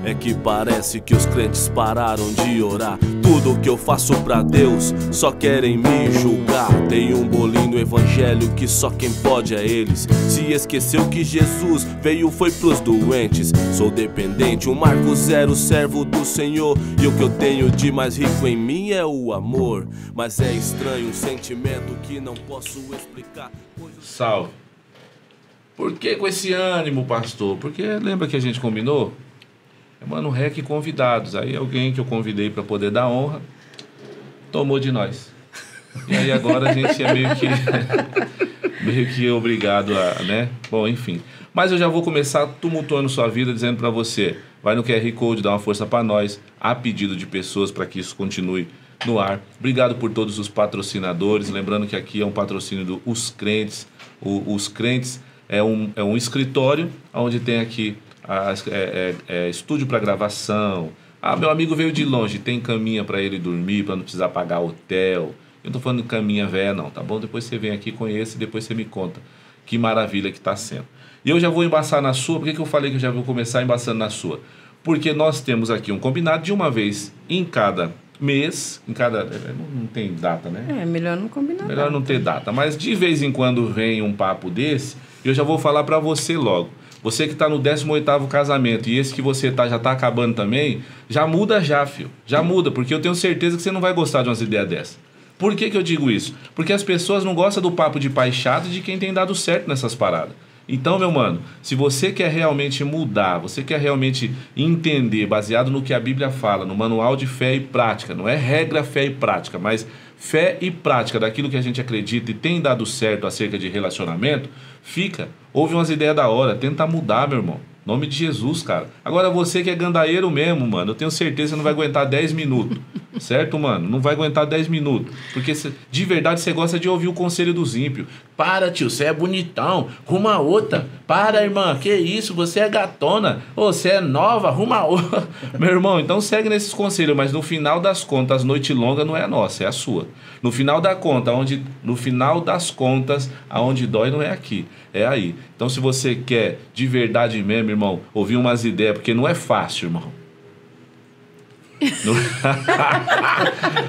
É que parece que os crentes pararam de orar. Tudo que eu faço pra Deus só querem me julgar. Tem um bolinho no evangelho que só quem pode é eles. Se esqueceu que Jesus veio foi pros doentes. Sou dependente, um Marco Zero, servo do Senhor. E o que eu tenho de mais rico em mim é o amor. Mas é estranho um sentimento que não posso explicar. Salve. Por que com esse ânimo, pastor? Porque lembra que a gente combinou? Mano Rec convidados. Aí alguém que eu convidei para poder dar honra tomou de nós. E aí agora a gente é meio que obrigado a, né? Bom, enfim. Mas eu já vou começar tumultuando sua vida, dizendo para você, vai no QR Code, dá uma força para nós, a pedido de pessoas para que isso continue no ar. Obrigado por todos os patrocinadores. Lembrando que aqui é um patrocínio do Os Crentes. Os Crentes é um escritório onde tem aqui estúdio para gravação. Meu amigo veio de longe, tem caminha para ele dormir, para não precisar pagar hotel. Eu não tô falando de caminha velha não, tá bom? Depois você vem aqui, conhece e depois você me conta que maravilha que tá sendo. E eu já vou embaçar na sua. Por que eu falei que eu já vou começar embaçando na sua? Porque nós temos aqui um combinado de uma vez em cada mês, não tem data, né? Melhor não combinar. Melhor não ter data, mas de vez em quando vem um papo desse, eu já vou falar para você logo. Você que está no 18º casamento e esse que você já está acabando também, já muda filho. Já muda, porque eu tenho certeza que você não vai gostar de umas ideias dessas. Por que eu digo isso? Porque as pessoas não gostam do papo de pai chato de quem tem dado certo nessas paradas. Então, meu mano, se você quer realmente mudar, você quer realmente entender, baseado no que a Bíblia fala, no manual de fé e prática, não é regra, fé e prática, mas fé e prática daquilo que a gente acredita e tem dado certo acerca de relacionamento, ouve umas ideias da hora, tenta mudar, meu irmão. Nome de Jesus, cara. Agora você que é gandaeiro mesmo, mano, eu tenho certeza que você não vai aguentar 10 minutos. Certo, mano? Não vai aguentar 10 minutos. Porque de verdade você gosta de ouvir o conselho dos ímpios. Para, tio, você é bonitão. Arruma outra. Para, irmã. Que isso? Você é gatona. Você é nova. Arruma outra. Meu irmão, então segue nesses conselhos. Mas no final das contas, a noite longa não é a nossa, é a sua. No final das contas, aonde dói não é aqui. É aí. Então se você quer de verdade mesmo, irmão, ouvir umas ideias, porque não é fácil, irmão.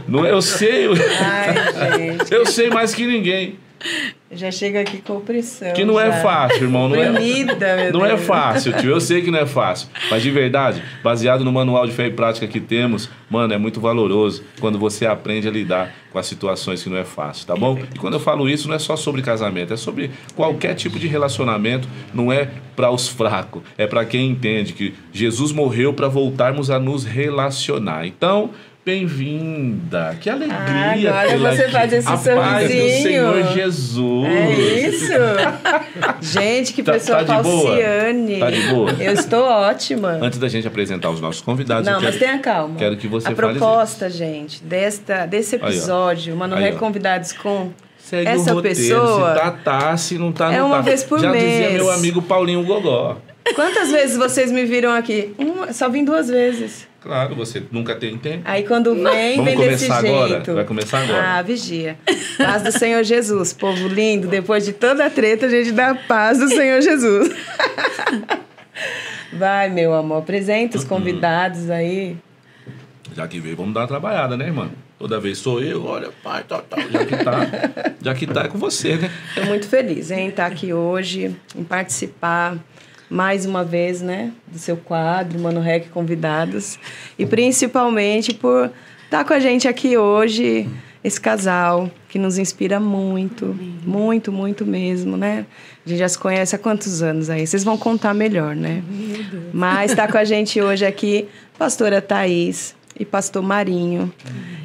Não, eu sei. Ai, gente. Eu sei mais que ninguém. Já chega aqui com opressão. Que não é fácil, irmão. Não é fácil, tio. Eu sei que não é fácil. Mas de verdade, baseado no manual de fé e prática que temos, mano, é muito valoroso quando você aprende a lidar com as situações que não é fácil, tá bom? E quando eu falo isso, não é só sobre casamento, é sobre qualquer tipo de relacionamento. Não é para os fracos, é para quem entende que Jesus morreu para voltarmos a nos relacionar. Então, bem-vinda, que alegria. Agora você aqui. faz esse sorrisinho. A paz do Senhor Jesus. É isso? Gente, que pessoa falciane. Tá de boa? Eu estou ótima. Antes da gente apresentar os nossos convidados, mas tenha calma. Quero que você fale. A proposta, gente, desse episódio, o Mano Rec Convidados com segue essa o roteiro, pessoa. Se tá, se não tá, não tá. É uma vez por mês. Já dizia meu mês. amigo Paulinho Gogó. Quantas vezes vocês me viram aqui? Só vim 2 vezes. Claro, você nunca tem tempo. Aí quando vem desse jeito. Vai começar agora. Vigia. Paz do Senhor Jesus. Povo lindo, depois de toda a treta, a gente dá a paz do Senhor Jesus. Vai, meu amor, apresenta os convidados aí. Já que veio, vamos dar uma trabalhada, né, irmã? Toda vez sou eu, olha, pai, tal. Já que tá é com você, né? Tô muito feliz em estar aqui hoje, em participar mais uma vez, né, do seu quadro, Mano Rec Convidados. E principalmente por estar com a gente aqui hoje, esse casal que nos inspira muito, muito, muito mesmo, né? A gente já se conhece há quantos anos aí? Vocês vão contar melhor, né? Mas está com a gente hoje aqui pastora Thaís e pastor Marinho.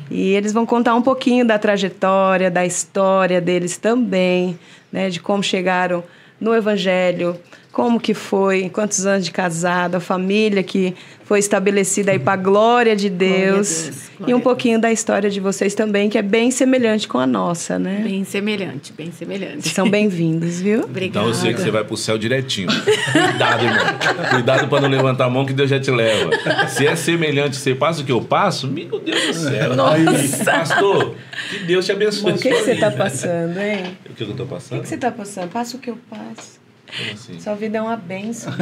E eles vão contar um pouquinho da trajetória, da história deles também, né? De como chegaram no Evangelho, como que foi, quantos anos de casado, a família que foi estabelecida aí para a glória de Deus. E um pouquinho da história de vocês também, que é bem semelhante com a nossa, né? Bem semelhante, bem semelhante. Vocês são bem-vindos, viu? Obrigada. Então eu sei que você vai pro céu direitinho. Cuidado, irmão. Cuidado para não levantar a mão que Deus já te leva. Se é semelhante, você passa o que eu passo, meu Deus do céu. Nossa. Pastor, que Deus te abençoe. O que você está passando, hein? O que eu tô passando? O que você está passando? Passa o que eu passo. Como assim? Sua vida é uma bênção.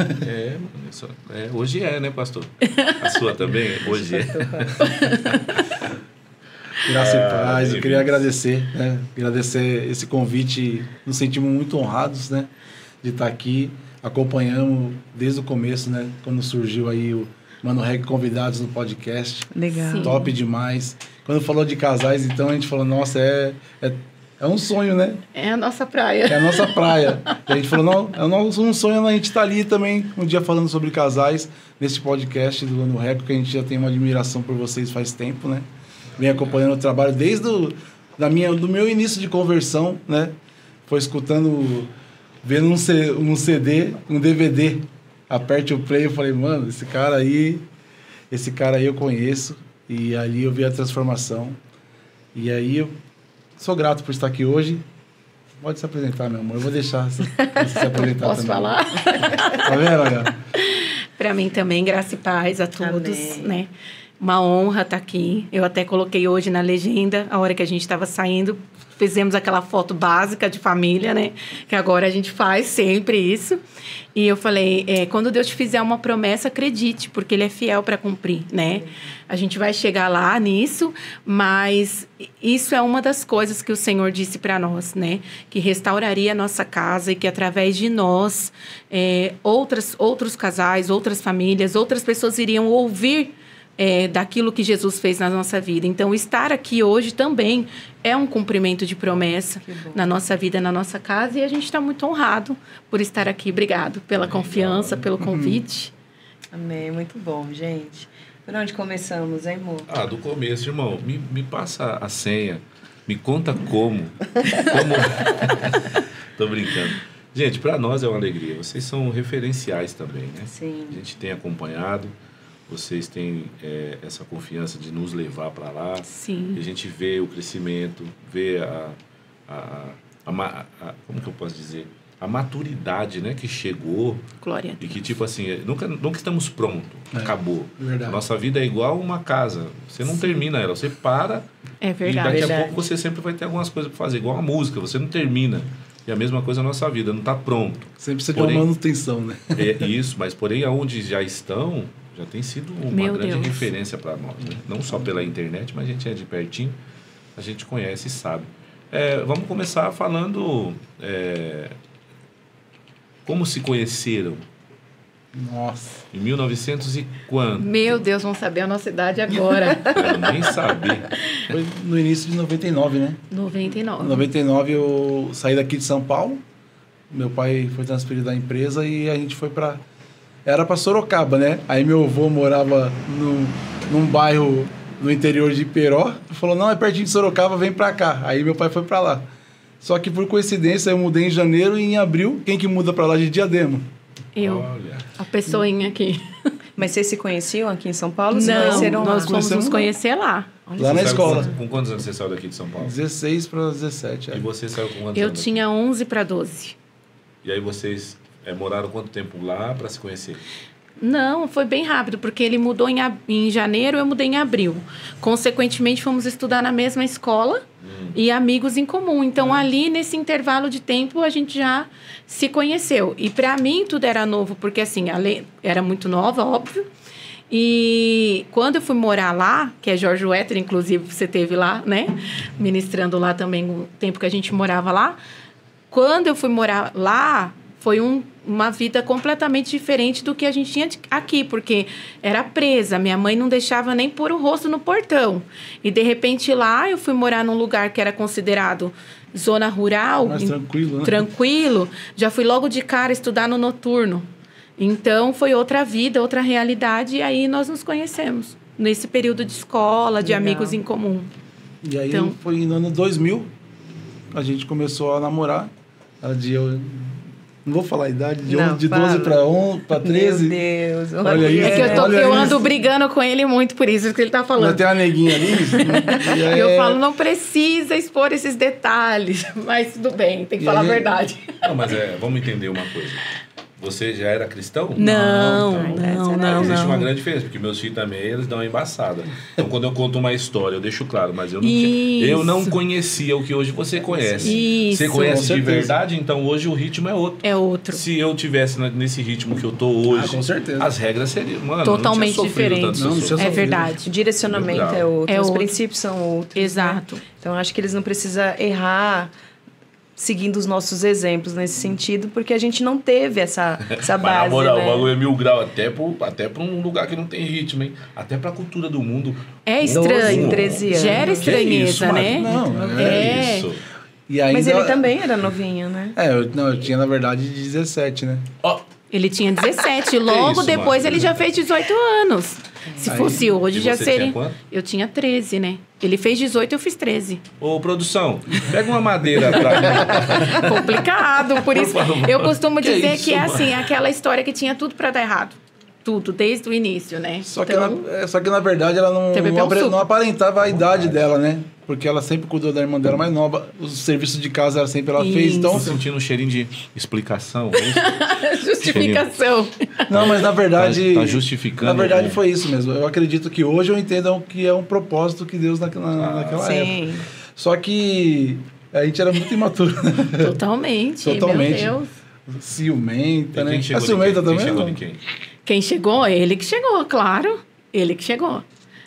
Hoje é, né, pastor? A sua também? Hoje é. Graça e paz. Eu queria agradecer, né? Agradecer esse convite. Nos sentimos muito honrados, né? De estar aqui. Acompanhamos desde o começo, né? Quando surgiu aí o Mano Reg Convidados no podcast. Legal. Sim. Top demais. Quando falou de casais, então a gente falou, nossa, é um sonho, né? É a nossa praia. É a nossa praia. E a gente falou, não, é um sonho a gente estar ali também, um dia falando sobre casais, nesse podcast do Mano Reg, que a gente já tem uma admiração por vocês faz tempo, né? Vem acompanhando o trabalho desde do meu início de conversão, né? Foi escutando, vendo um CD, um DVD, aperte o play, eu falei, mano, esse cara aí eu conheço. E ali eu vi a transformação. E aí eu sou grato por estar aqui hoje. Pode se apresentar, meu amor. Eu vou deixar você se apresentar. Posso também. falar? Tá vendo, H? Para mim também, graça e paz a todos, Amém. né? Uma honra estar aqui. Eu até coloquei hoje na legenda, a hora que a gente estava saindo, fizemos aquela foto básica de família, né? Que agora a gente faz sempre isso. E eu falei, quando Deus te fizer uma promessa, acredite, porque Ele é fiel para cumprir, né? A gente vai chegar lá nisso, mas isso é uma das coisas que o Senhor disse para nós, né? Que restauraria a nossa casa e que através de nós, outros casais, outras famílias, outras pessoas iriam ouvir daquilo que Jesus fez na nossa vida. Então, estar aqui hoje também é um cumprimento de promessa na nossa vida, na nossa casa, e a gente está muito honrado por estar aqui. Obrigado pela confiança, pelo convite. Amém. Muito bom, gente. Por onde começamos, hein, amor? Do começo, irmão. Me passa a senha. Me conta como. Tô brincando. Gente, para nós é uma alegria. Vocês são referenciais também, né? Sim. A gente tem acompanhado. Vocês têm essa confiança de nos levar para lá. Sim. E a gente vê o crescimento, vê como que eu posso dizer? A maturidade, né, que chegou. Glória a Deus. E que, tipo assim, nunca estamos prontos. Acabou. Verdade. A nossa vida é igual uma casa. Você não termina ela, você para. É verdade. E daqui a pouco você sempre vai ter algumas coisas para fazer. Igual a música, você não termina. E a mesma coisa na nossa vida, não está pronto. Sempre precisa de uma manutenção, né? É isso, mas porém, aonde já estão, já tem sido uma grande referência para nós. Né? Não só pela internet, mas a gente é de pertinho, a gente conhece e sabe. Vamos começar falando como se conheceram. Nossa. Em 1900 e quanto? Meu Deus, vão saber a nossa idade agora. Eu nem sabia. Foi no início de 99, né? 99. Em 99 eu saí daqui de São Paulo. Meu pai foi transferido da empresa e a gente foi para... Era para Sorocaba, né? Aí meu avô morava num bairro no interior de Iperó. Falou, não, é pertinho de Sorocaba, vem para cá. Aí meu pai foi para lá. Só que por coincidência eu mudei em janeiro e em abril, quem que muda para lá de Diadema? Eu. Olha. A pessoinha aqui. Mas vocês se conheciam aqui em São Paulo? Não, nós fomos Conhecemos nos lá. conhecer lá. Lá na escola. Com quantos anos você saiu daqui de São Paulo? 16 para 17. E você saiu com quantos Eu anos? tinha 11 para 12. E aí vocês moraram quanto tempo lá para se conhecer? Não, foi bem rápido, porque ele mudou em janeiro, eu mudei em abril. Consequentemente, fomos estudar na mesma escola e amigos em comum. Então, ali, nesse intervalo de tempo, a gente já se conheceu. E, para mim, tudo era novo, porque, assim, era muito nova, óbvio. E quando eu fui morar lá, que é Jorge Wetter, inclusive, você teve lá, né? Ministrando lá também o tempo que a gente morava lá. Quando eu fui morar lá, foi uma vida completamente diferente do que a gente tinha aqui, porque era presa. Minha mãe não deixava nem pôr o rosto no portão. E, de repente, lá eu fui morar num lugar que era considerado zona rural. Mais tranquilo, né? Tranquilo. Já fui logo de cara estudar no noturno. Então, foi outra vida, outra realidade. E aí, nós nos conhecemos. Nesse período de escola, de amigos em comum. E aí Então, foi no ano 2000, a gente começou a namorar. Não vou falar a idade, de 12 para 13. Meu Deus. Olha isso. É que Olha eu isso. ando brigando com ele muito, por isso que ele tá Ainda falando. tem uma neguinha ali. E eu falo, não precisa expor esses detalhes. Mas tudo bem, tem que falar a verdade. Não, mas vamos entender uma coisa. Você já era cristão? Não. Existe uma grande diferença, porque meus filhos também, eles dão uma embaçada. Então, quando eu conto uma história, eu deixo claro, mas eu não conhecia o que hoje você conhece. Isso. Você conhece de verdade, então hoje o ritmo é outro. É outro. Se eu tivesse nesse ritmo que eu tô hoje, com certeza. as regras seriam, mano, totalmente não tinha sofrido diferentes. tanto que eu sofri. É verdade. O direcionamento é outro, É os outro. princípios são outros. Exato. Né? Então, acho que eles não precisam errar seguindo os nossos exemplos nesse sentido, porque a gente não teve essa Mas base, na moral, né? o bagulho é 1000 graus, até pra um lugar que não tem ritmo, hein? Até pra cultura do mundo. É estranho. 12, 13 anos. Gera Que estranheza, isso, né? Não, É. Isso. E ainda, Mas ele também era novinho, né? eu tinha, na verdade, 17, né? Ó, Ele tinha 17. Logo isso, depois mano? ele já fez 18 anos. Se Aí- fosse hoje, E já você seria. tinha quanto? Eu tinha 13, né? Ele fez 18, eu fiz 13. ô, produção, pega uma madeira pra mim. Complicado. Por isso, favor. eu costumo Que dizer isso, que é mano? assim, aquela história que tinha tudo pra dar errado. Tudo, desde o início, né? Só que, Então, só que na verdade ela TVP é um suco. não aparentava a idade dela, né? Porque ela sempre cuidou da irmã dela mais nova. Os serviços de casa ela sempre ela fez. Então, Tô sentindo um cheirinho de explicação. é isso? justificação. não, mas na verdade. Tá justificando, Na verdade né? foi isso mesmo. Eu acredito que hoje eu entendo que é um propósito que Deus naquela época. Sim. Só que a gente era muito imaturo. Totalmente. Totalmente. Meu Deus. Ciumenta, E né? quem A chegou ciumenta de quem? também? Quem chegou não. de quem? Quem chegou? Ele que chegou, claro. Ele que chegou.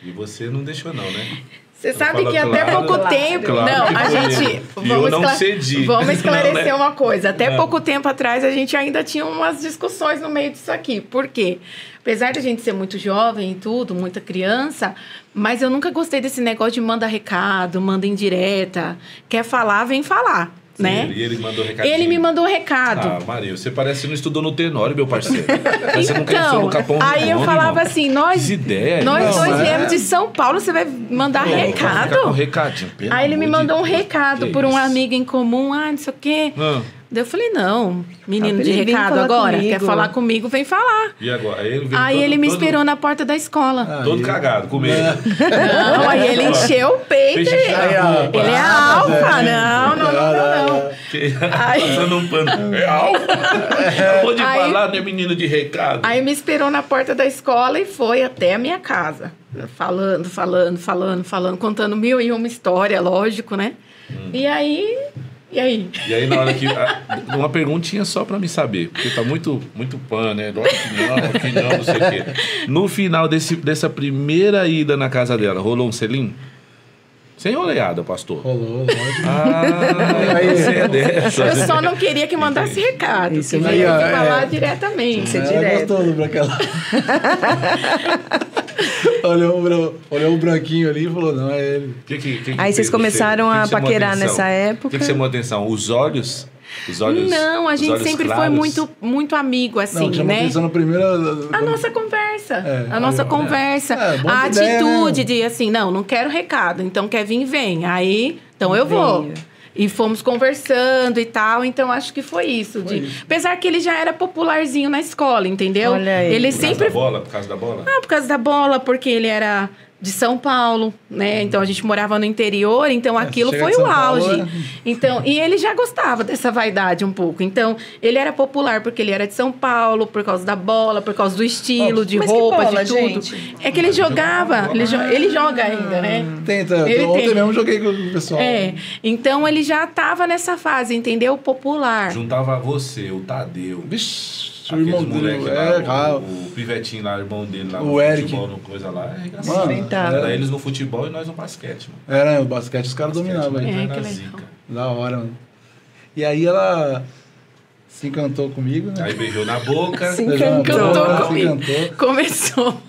E você não deixou não, né? Você Eu sabe falo que até claro, pouco tempo. claro não, que a foi gente. ele. E eu não cedi. Vamos esclarecer Não, né? uma coisa. Até pouco tempo atrás a gente ainda tinha umas discussões no meio disso aqui. Por quê? Apesar de a gente ser muito jovem e tudo, muita criança, mas eu nunca gostei desse negócio de manda recado, manda indireta. Quer falar, vem falar. Né? E ele mandou recadinho. Ele me mandou um recado. Ah, Maria, você parece que não estudou no Tenório, meu parceiro. Mas você não cresceu Então, no Capão aí eu Redondo, falava irmão. assim, nós Que ideia, dois não, viemos de São Paulo, você vai mandar Ficar com recado? recadinho, pelo Aí ele me amor de mandou um Deus. recado Que por um isso? amigo em comum, não sei o quê. Ah, Daí eu falei, não, menino Ah, de ele vem recado falar agora, comigo. quer falar comigo, vem falar. e agora? Aí ele, veio Aí todo- ele me todo- esperou na porta da escola. Todo cagado, com medo. Não, aí ele encheu o peito. Fez xixi na roupa. Ele é alfa, não. Que- Ai. Passando um pano. É alfa. Acabou de Aí- falar, né, menino de recado? Aí me esperou na porta da escola e foi até a minha casa. Falando, contando 1001 história, lógico, né? E aí... E aí, na hora que... uma perguntinha só pra me saber, porque tá muito pan, né? Lógico que não sei o quê. No final dessa primeira ida na casa dela, rolou um selim? Sem oleada, pastor. Rolou, lógico. Ah, você é dessa. Eu só não queria que mandasse recado. Isso Queria aí, ó, que falar é. diretamente. Ser Ela direto. gostou pra aquela. olhou o branquinho ali e falou, não, é ele. Que Aí vocês fez começaram você? a Que chamou paquerar atenção? nessa época? O que chamou a atenção? Os olhos? Os olhos Não, a os gente olhos sempre foi claros? muito amigo, assim, Não, chamou né? atenção no primeiro... A nossa conversa. É, a nossa aí, ó, conversa. É, bom a de ideia, atitude né? de assim, não quero recado. Então quer vir, vem. Aí, então eu vou. Venha. E fomos conversando e tal. Então acho que foi isso. Apesar que ele já era popularzinho na escola, entendeu? Olha aí. Ele Por causa sempre da bola? Por causa da bola? por causa da bola, porque ele era de São Paulo, né? Então a gente morava no interior, então aquilo chega foi de o São Paulo, auge. né? Então, e ele já gostava dessa vaidade um pouco. Então, ele era popular porque ele era de São Paulo, por causa da bola, por causa do estilo, de mas que roupa, bola, de tudo. gente? É que ele jogava, ele joga ainda, né? Tenta, Ele ontem tem. mesmo joguei com o pessoal. É, então ele já estava nessa fase, entendeu? Popular. Juntava você, o Tadeu. Vixe, o Aqueles irmão moleque dele. lá, É, o pivetinho lá, irmão dele lá O no Eric. futebol, no coisa lá. É engraçado. Mano, Inventado. Era eles no futebol e nós no basquete, mano. era o basquete, os caras dominavam aí. É, Era que legal. zica. Da hora, mano. E aí ela se encantou comigo, né? Aí beijou na boca. Se Beijou na encantou. boca, Cantou se comigo. encantou. Começou.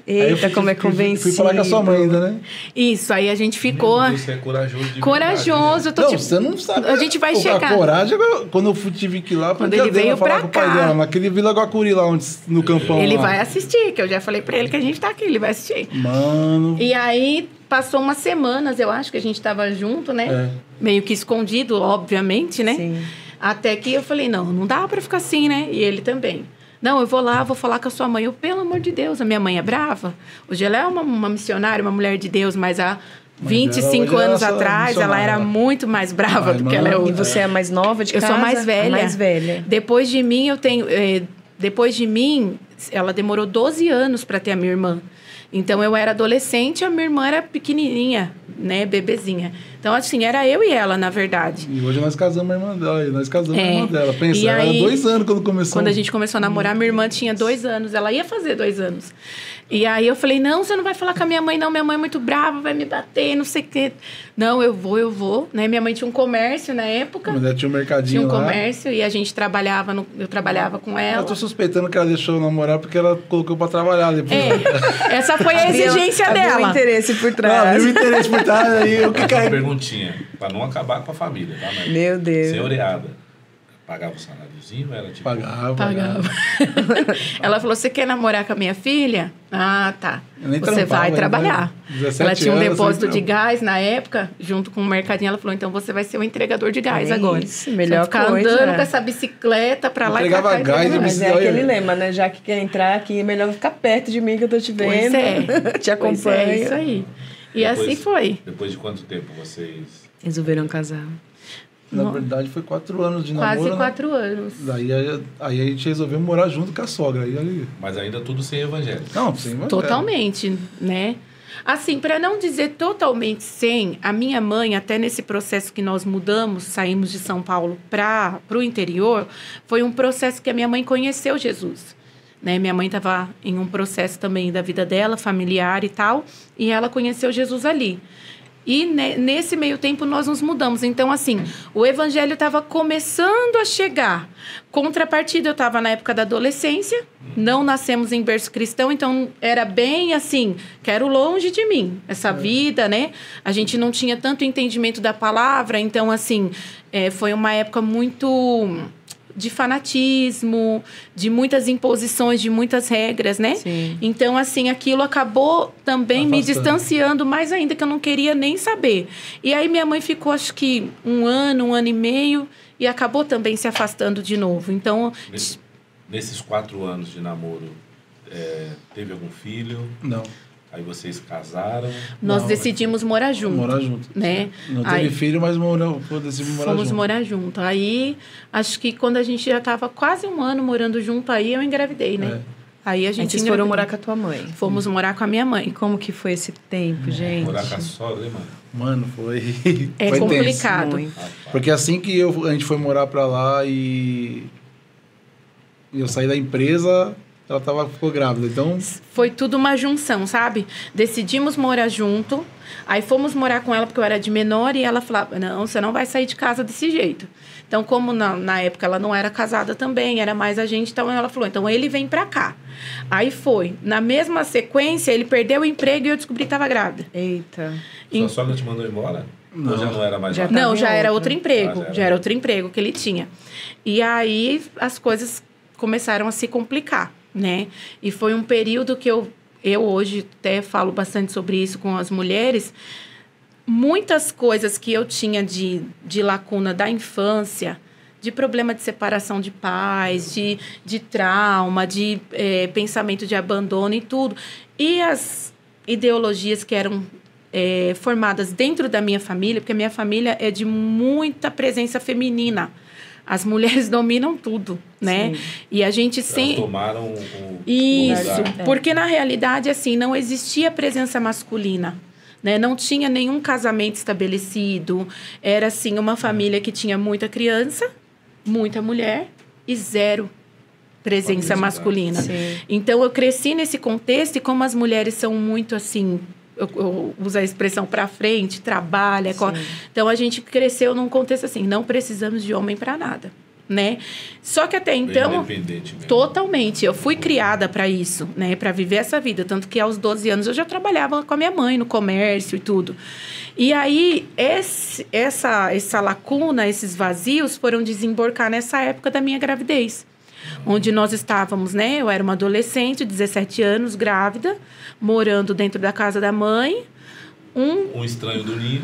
Aí eu Eita, como é fui convencido. falar com a sua mãe ainda, né? Isso, aí a gente ficou Você é corajoso de corajoso. Eu tô Não, tipo, você não sabe. a gente vai Pô, checar. A coragem, quando eu tive que ir lá, Quando podia ele dela veio falar pra com o pai cá. dela, naquele Vila Guacuri lá, onde, no campão Ele lá. vai assistir, que eu já falei pra ele que a gente tá aqui, ele vai assistir. Mano. E aí, passou umas semanas, eu acho que a gente tava junto, né? É. Meio que escondido, obviamente, né? Sim. Até que eu falei, não dá pra ficar assim, né? E ele também. Não, eu vou lá, vou falar com a sua mãe. Eu, pelo amor de Deus, a minha mãe é brava. Hoje ela é uma missionária, uma mulher de Deus, mas há 25 hoje anos ela é atrás, ela missionária. era muito mais brava Ai, do que ela é mano. E hoje. você é a mais nova de Eu casa? sou mais velha. A mais velha. Depois de mim, eu tenho Depois de mim, ela demorou 12 anos para ter a minha irmã. Então, eu era adolescente, a minha irmã era pequenininha, né? Bebezinha. Então, assim, era eu e ela, na verdade. E hoje nós casamos a irmã dela. Nós casamos a irmã dela. Pensa, E ela aí, era 2 anos quando começou. Quando a gente começou a namorar, minha irmã tinha 2 anos. Ela ia fazer 2 anos. E aí eu falei, não, você não vai falar com a minha mãe, não. Minha mãe é muito brava, vai me bater, não sei o quê. Não, eu vou. Né? Minha mãe tinha um comércio na época. Mas ela tinha um mercadinho Tinha um lá. comércio e a gente trabalhava, eu trabalhava com ela. Eu tô suspeitando que ela deixou eu namorar porque ela colocou pra trabalhar depois. Essa foi a exigência Havia dela. um interesse por Ah, trás. viu o interesse por trás aí, eu que Uma carrego. perguntinha, pra não acabar com a família, tá? Mas Meu Deus. senhoreada, pagava o saláriozinho ou era tipo... Pagava. Ela falou, você quer namorar com a minha filha? Ah, tá. Eu nem Você trampava, vai né? trabalhar. 17 Ela tinha um anos, depósito sem de gás na época, junto com o mercadinho. Ela falou, então você vai ser o entregador de gás É agora. isso, melhor Você vai ficar coisa, andando é. com essa bicicleta pra lá Entregava e pra cá. gás de Mas é Olha. aquele lema, né? Já que quer entrar aqui, melhor ficar perto de mim que eu tô te vendo. Pois é. Te acompanho. Pois é, isso aí. E assim foi. Depois de quanto tempo vocês... Resolveram casar. Na verdade, foi 4 anos de Quase namoro. 4 anos. Daí aí a gente resolveu morar junto com a sogra. Aí, Mas ainda tudo sem evangelho. não, sim, mas Totalmente, né? Assim, para não dizer totalmente sem, a minha mãe, até nesse processo que nós mudamos, saímos de São Paulo para o interior, foi um processo que a minha mãe conheceu Jesus. Né? Minha mãe estava em um processo também da vida dela, familiar e tal, e ela conheceu Jesus ali. E nesse meio tempo nós nos mudamos. Então, assim, o evangelho estava começando a chegar. Contrapartida, eu estava na época da adolescência, não nascemos em berço cristão, então era bem assim, quero longe de mim essa vida, né? A gente não tinha tanto entendimento da palavra, então, assim, foi uma época muito de fanatismo, de muitas imposições, de muitas regras, né? Sim. Então, assim, aquilo acabou também me Afastando. distanciando mais ainda, que eu não queria nem saber. E aí minha mãe ficou, acho que 1 ano e meio, e acabou também se afastando de novo. Então, Nesses 4 anos de namoro, teve algum filho? não. Aí vocês casaram? nós Não, decidimos morar junto. Morar junto. Né? Não teve Aí, filho, mas decidimos morar fomos junto. morar junto. Aí, acho que quando a gente já estava quase 1 ano morando junto, aí eu engravidei, né? Aí a gente Vocês engravidou. foram morar com a tua mãe. Fomos morar com a minha E mãe. como que foi esse tempo, gente? Morar com a sogra, hein, mano? Mano, foi... É foi complicado. Muito. Rapaz. Porque assim que a gente foi morar pra lá e eu saí da empresa, ela ficou grávida. Então, Foi tudo uma junção, sabe? Decidimos morar junto. Aí fomos morar com ela porque eu era de menor e ela falava, não, você não vai sair de casa desse jeito. Então, como na época ela não era casada também, era mais a gente, então ela falou, então ele vem pra cá. Aí foi. Na mesma sequência, ele perdeu o emprego e eu descobri que estava grávida. Eita. Sua sogra te mandou embora? Não. Ou já não era mais Já lá? tá. Não, já era outra. outro emprego. Ah, Já era outro emprego que ele tinha. E aí as coisas começaram a se complicar, né? E foi um período que eu hoje até falo bastante sobre isso com as mulheres. Muitas coisas que eu tinha de lacuna da infância, de problema de separação de pais, de trauma, de pensamento de abandono e tudo. E as ideologias que eram formadas dentro da minha família, porque a minha família é de muita presença feminina. As mulheres dominam tudo, né? Sim. E a gente Elas sempre... tomaram o Isso, lugar. porque na realidade, assim, não existia presença masculina, né? Não tinha nenhum casamento estabelecido. Era, assim, uma família que tinha muita criança, muita mulher e 0 presença masculina. Sim. Então, eu cresci nesse contexto e como as mulheres são muito, assim... Eu uso a expressão para frente, trabalha. Então, a gente cresceu num contexto assim, não precisamos de homem para nada, né? Só que até Bem então... independente mesmo. Totalmente. Eu fui criada para isso, né? Para viver essa vida. Tanto que aos 12 anos eu já trabalhava com a minha mãe no comércio e tudo. E aí, essa lacuna, esses vazios foram desembocar nessa época da minha gravidez. Onde nós estávamos, né? Eu era uma adolescente, 17 anos, grávida, morando dentro da casa da mãe. Um estranho do ninho.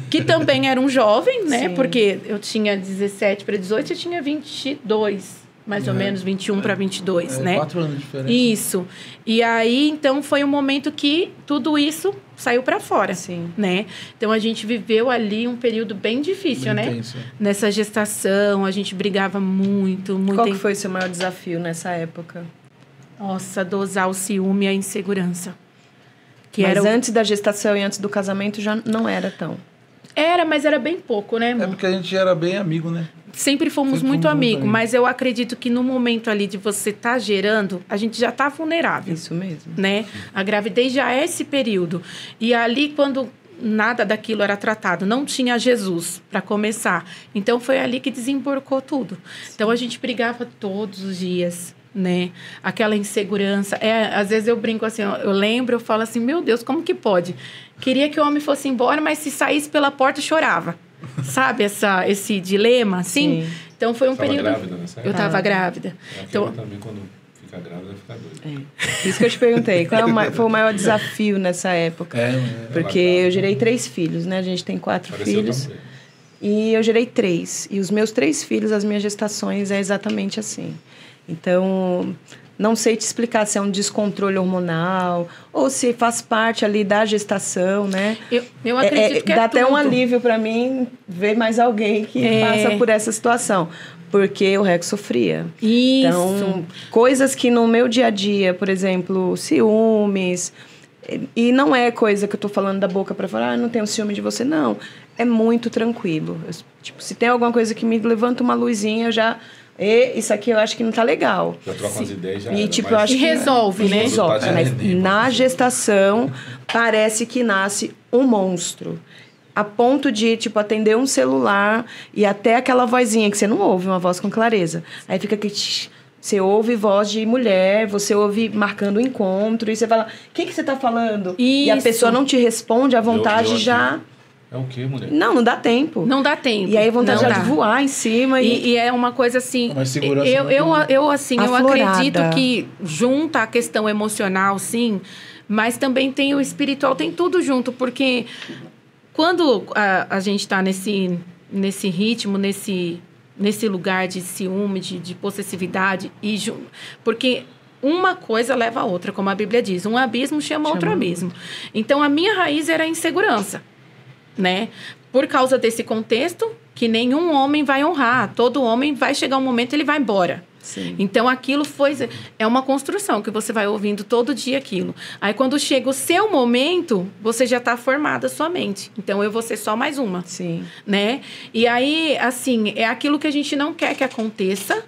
Que também era um jovem, né? Sim. Porque eu tinha 17 para 18 e eu tinha 22, mais ou menos 21 para 22, né? 4 anos de diferença. Isso. E aí, então, foi um momento que tudo isso saiu para fora, Sim. né? Então, a gente viveu ali um período bem difícil, Bem né? intenso. Nessa gestação, a gente brigava muito, muito. Qual que foi o seu maior desafio nessa época? Nossa, dosar o ciúme e a insegurança. Que Mas era, antes da gestação e antes do casamento já não era tão. mas era bem pouco, né, É amor? porque a gente era bem amigo, né? Sempre fomos Sempre muito fomos muito amigos, amigos. mas eu acredito que no momento ali de você estar gerando, a gente já está vulnerável. Isso mesmo. Né? A gravidez já é esse período. E ali, quando nada daquilo era tratado, não tinha Jesus para começar. Então, foi ali que desemborcou tudo. Então, a gente brigava todos os dias, né? Aquela insegurança. Às vezes eu brinco assim, eu lembro, eu falo assim, meu Deus, como que pode? Queria que o homem fosse embora, mas se saísse pela porta, chorava. Sabe esse dilema, assim? Sim. Então, foi um Você tava período... grávida nessa Eu época? estava grávida. Então, também, quando fica grávida, fica doida. Isso que eu te perguntei. Qual foi o maior desafio nessa época? Porque eu gerei 3 filhos, né? A gente tem 4 Pareceu filhos. também. E eu gerei 3. E os meus 3 filhos, as minhas gestações, é exatamente assim. Então, não sei te explicar se é um descontrole hormonal ou se faz parte ali da gestação, né? Eu acredito que dá é até um tudo. alívio para mim ver mais alguém que passa por essa situação. Porque o Rex sofria. Isso. Então, coisas que no meu dia a dia, por exemplo, ciúmes... E não é coisa que eu tô falando da boca para falar, não tenho ciúme de você, não. É muito tranquilo. Tipo, se tem alguma coisa que me levanta uma luzinha, eu já... isso aqui eu acho que não tá legal. Já troca umas ideias, já E, era, tipo, mas- eu acho que... resolve, né? Resolve. Tá Mas gerando. na gestação, parece que nasce um monstro. A ponto de, tipo, atender um celular e até aquela vozinha que você não ouve, uma voz com clareza. Aí fica que... Você ouve voz de mulher, você ouve marcando o encontro, e você fala, o que você tá falando? E a Isso. pessoa não te responde, a vontade Eu aqui. já... É o quê, mulher? Não dá tempo. Não dá tempo. E aí a vontade não já dá. de voar em cima E é uma coisa assim. Uma insegurança eu aflorada. acredito que junta a questão emocional, sim, mas também tem o espiritual, tem tudo junto, porque quando a gente está nesse ritmo, nesse lugar de ciúme, de possessividade, porque uma coisa leva a outra, como a Bíblia diz. Um abismo chama outro abismo. Então, a minha raiz era a insegurança, né? Por causa desse contexto, que nenhum homem vai honrar. Todo homem vai chegar um momento, ele vai embora. Sim. Então, aquilo é uma construção, que você vai ouvindo todo dia aquilo. Aí, quando chega o seu momento, você já está formada a sua mente. Então, eu vou ser só mais uma. Sim. Né? E aí, assim, é aquilo que a gente não quer que aconteça,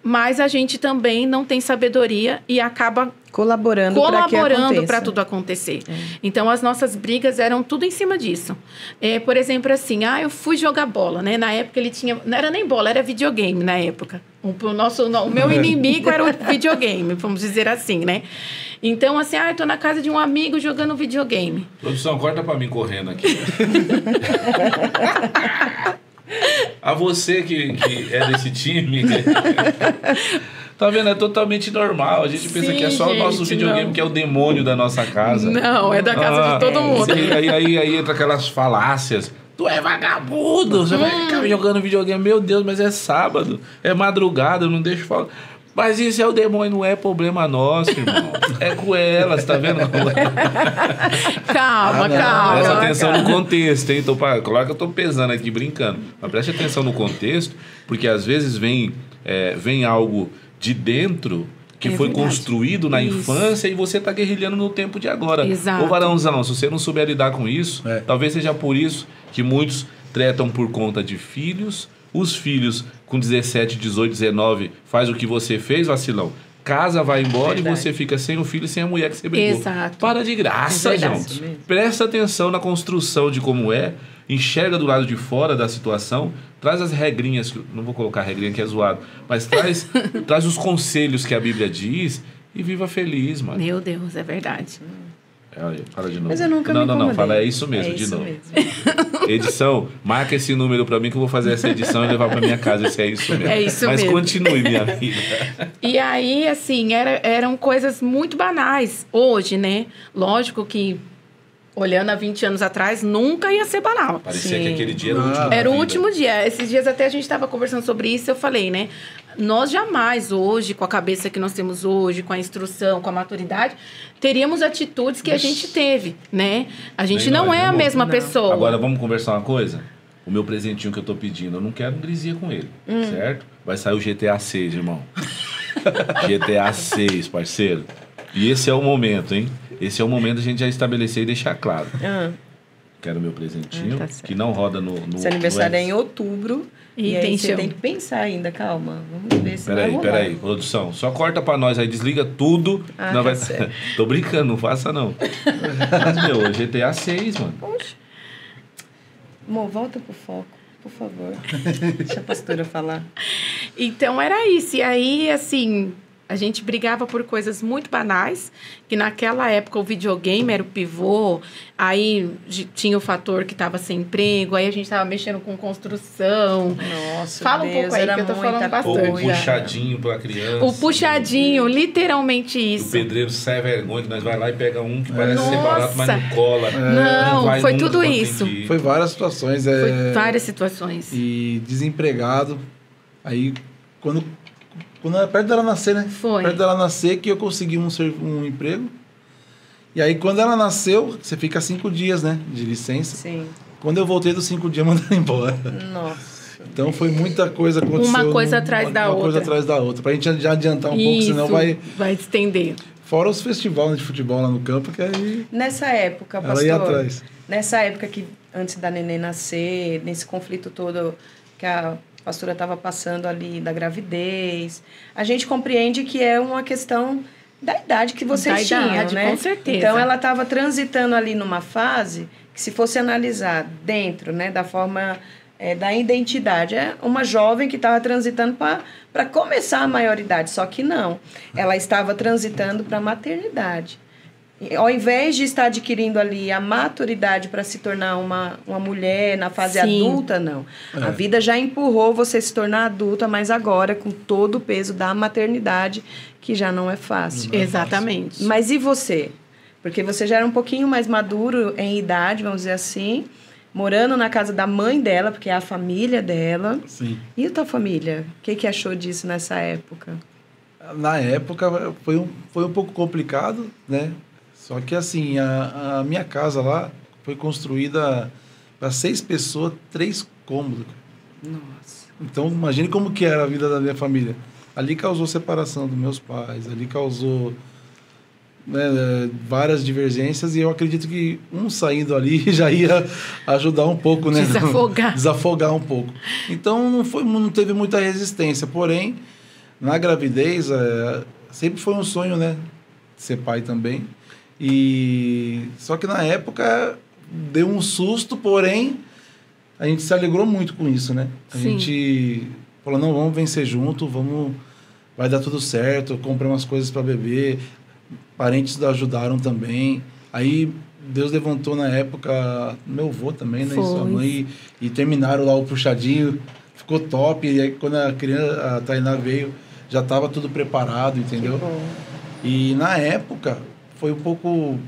mas a gente também não tem sabedoria e acaba Colaborando para tudo acontecer. Então, as nossas brigas eram tudo em cima disso. Por exemplo, assim, eu fui jogar bola, né? Na época ele tinha... Não era nem bola, era videogame na época. O meu inimigo era o videogame, vamos dizer assim, né? Então, assim, eu tô na casa de um amigo jogando videogame. Produção, corta pra mim correndo aqui. A você que é desse time... Tá vendo? É totalmente normal. A gente pensa que é só o nosso gente, videogame não. que é o demônio da nossa casa. Não, é da casa de todo mundo. Aí entra aquelas falácias. Tu é vagabundo, você vai ficar jogando videogame. Meu Deus, mas é sábado, é madrugada, eu não deixo falar. Mas isso é o demônio, não é problema nosso, irmão. É com elas, tá vendo? Calma. Presta atenção calma. no contexto, hein? Então, claro que eu tô pesando aqui, brincando. Mas preste atenção no contexto, porque às vezes vem algo de dentro que foi verdade. construído na Isso. infância e você tá guerrilhando no tempo de agora. Exato. Ô varãozão, se você não souber lidar com isso, talvez seja por isso que muitos tretam por conta de filhos. Os filhos com 17, 18, 19 faz o que você fez, vacilão. Casa, vai embora e você fica sem o filho e sem a mulher que você brigou. Exato. Para de graça, Verdade. João. Presta atenção na construção de como é. Enxerga do lado de fora da situação. Traz as regrinhas. Não vou colocar regrinha que é zoado. Mas traz os conselhos que a Bíblia diz e viva feliz, mano. Meu Deus, é verdade. Fala de novo. Mas eu nunca me Não, incomodei. fala, é isso mesmo, de novo. Edição, marca esse número pra mim que eu vou fazer essa edição e levar pra minha casa, se é isso mesmo. É isso Mas mesmo. continue, minha amiga. E aí, assim, eram coisas muito banais. Hoje, né? Lógico que Olhando há 20 anos atrás, nunca ia ser banal. Parecia Sim. que aquele dia era o último. Era da o vida. último dia. Esses dias até a gente estava conversando sobre isso, eu falei, né? Nós jamais hoje, com a cabeça que nós temos hoje, com a instrução, com a maturidade, teríamos atitudes que a gente teve, né? A gente Nem não nós, é né, a amor? mesma Não. pessoa. Agora vamos conversar uma coisa? O meu presentinho que eu tô pedindo, eu não quero um grisinha com ele, certo? Vai sair o GTA 6, irmão. GTA 6, parceiro. E esse é o momento, hein? Esse é o momento da gente já estabelecer e deixar claro. Ah, Quero meu presentinho, tá certo. que não roda no seu aniversário é em no- outubro. E E, aí tem você show. tem que pensar ainda, calma. Vamos ver se vai rolar. Peraí, produção. Só corta pra nós aí, desliga tudo. Ah, não tá vai... certo. Tô brincando, não faça não. Mas, meu, GTA 6, mano. Amor, volta pro foco, por favor. Deixa a pastora falar. Então era isso. E aí, assim, a gente brigava por coisas muito banais, que naquela época o videogame era o pivô, aí tinha o fator que estava sem emprego, aí a gente estava mexendo com construção. Nossa, Fala um Deus, pouco aí, era que eu tô muita falando Ou bastante. o puxadinho pra criança. O puxadinho, literalmente O isso. pedreiro sai vergonha, que nós vai lá e pega um que parece ser Nossa. barato, mas não cola. Não, vai foi nunca tudo quando tem isso. que ir. Foi várias situações. Foi várias situações. E desempregado. Aí, quando era perto dela nascer, né? Foi. Perto dela nascer que eu consegui um emprego. E aí, quando ela nasceu, você fica 5 dias, né? De licença. Sim. Quando eu voltei dos 5 dias, mandaram embora. Nossa. Então, foi muita coisa acontecendo. Uma coisa atrás da Uma coisa outra. atrás da outra. Pra gente já adiantar um pouco, senão vai... vai estender. Fora os festivais de futebol lá no campo, que aí... Nessa época, Ela pastor, ia atrás. nessa época que antes da neném nascer, nesse conflito todo que a pastora estava passando ali da gravidez, a gente compreende que é uma questão da idade que vocês Da tinham, idade, né? com certeza. Então, ela estava transitando ali numa fase que, se fosse analisar dentro, né, da forma da identidade, é uma jovem que estava transitando para começar a maioridade, só que não. Ela estava transitando para a maternidade. E, ao invés de estar adquirindo ali a maturidade para se tornar uma mulher na fase Sim. adulta, não. A vida já empurrou você se tornar adulta, mas agora com todo o peso da maternidade, que já não é fácil. Exatamente. Mas e você? Porque você já era um pouquinho mais maduro em idade, vamos dizer assim, morando na casa da mãe dela, porque é a família dela. Sim. E a tua família? O que achou disso nessa época? Na época foi um pouco complicado, né? Só que assim, a minha casa lá foi construída para 6 pessoas, 3 cômodos. Nossa. Então, imagine como que era a vida da minha família. Ali causou separação dos meus pais, ali causou, né, várias divergências, e eu acredito que saindo ali já ia ajudar um pouco, né? Desafogar. Desafogar um pouco. Então, não teve muita resistência. Porém, na gravidez, sempre foi um sonho, né? Ser pai também. Só que na época deu um susto, porém a gente se alegrou muito com isso, né? A Sim. gente falou, não, vamos vencer junto, vai dar tudo certo. Eu comprei umas coisas para beber, parentes ajudaram também. Aí Deus levantou na época meu avô também, né? E sua Foi. mãe, e terminaram lá o puxadinho, ficou top. E aí quando a Tainá veio, já estava tudo preparado, entendeu? Que bom. E na época, foi um pouco...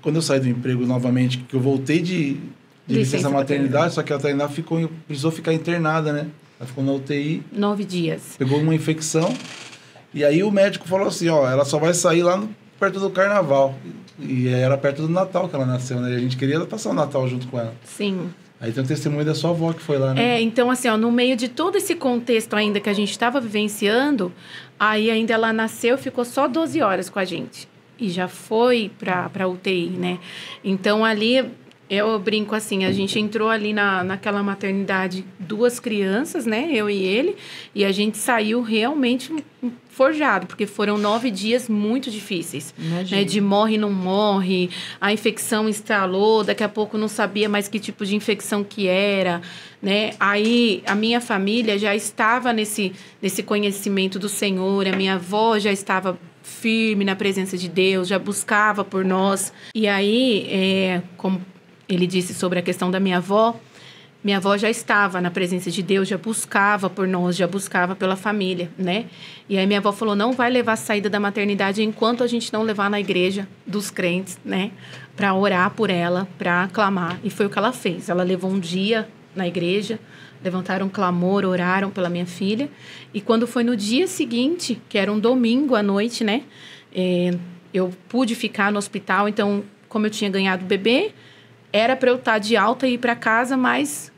Quando eu saí do emprego novamente, que eu voltei de licença maternidade, só que a Tainá precisou ficar internada, né? Ela ficou na UTI, 9 dias. pegou uma infecção. E aí o médico falou assim, ó, ela só vai sair lá perto do carnaval. E era perto do Natal que ela nasceu, né? E a gente queria passar o Natal junto com ela. Sim. Aí tem o testemunho da sua avó que foi lá, né? Então, assim, ó, no meio de todo esse contexto ainda que a gente estava vivenciando, aí ainda ela nasceu, ficou só 12 horas com a gente. E já foi para UTI, né? Então, ali, eu brinco assim, a gente entrou ali naquela maternidade, 2 crianças, né? Eu e ele. E a gente saiu realmente forjado, porque foram 9 dias muito difíceis. Imagina. Né? De morre, não morre, a infecção instalou, daqui a pouco não sabia mais que tipo de infecção que era, né? Aí a minha família já estava nesse conhecimento do Senhor, a minha avó já estava firme na presença de Deus, já buscava por nós. E aí, como ele disse sobre a questão da minha avó, minha avó já estava na presença de Deus, já buscava por nós, já buscava pela família, né? E aí minha avó falou, não vai levar a saída da maternidade enquanto a gente não levar na igreja dos crentes, né? Para orar por ela, para clamar. E foi o que ela fez. Ela levou um dia na igreja, levantaram um clamor, oraram pela minha filha. E quando foi no dia seguinte, que era um domingo à noite, né? Eu pude ficar no hospital, então, como eu tinha ganhado o bebê, era para eu estar de alta e ir para casa, mas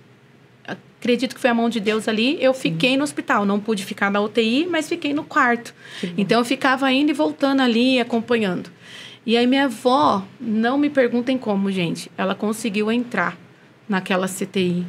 acredito que foi a mão de Deus ali. Eu fiquei no hospital, não pude ficar na UTI, mas fiquei no quarto. Então, eu ficava indo e voltando ali, acompanhando. E aí, minha avó, não me perguntem como, gente, ela conseguiu entrar naquela CTI.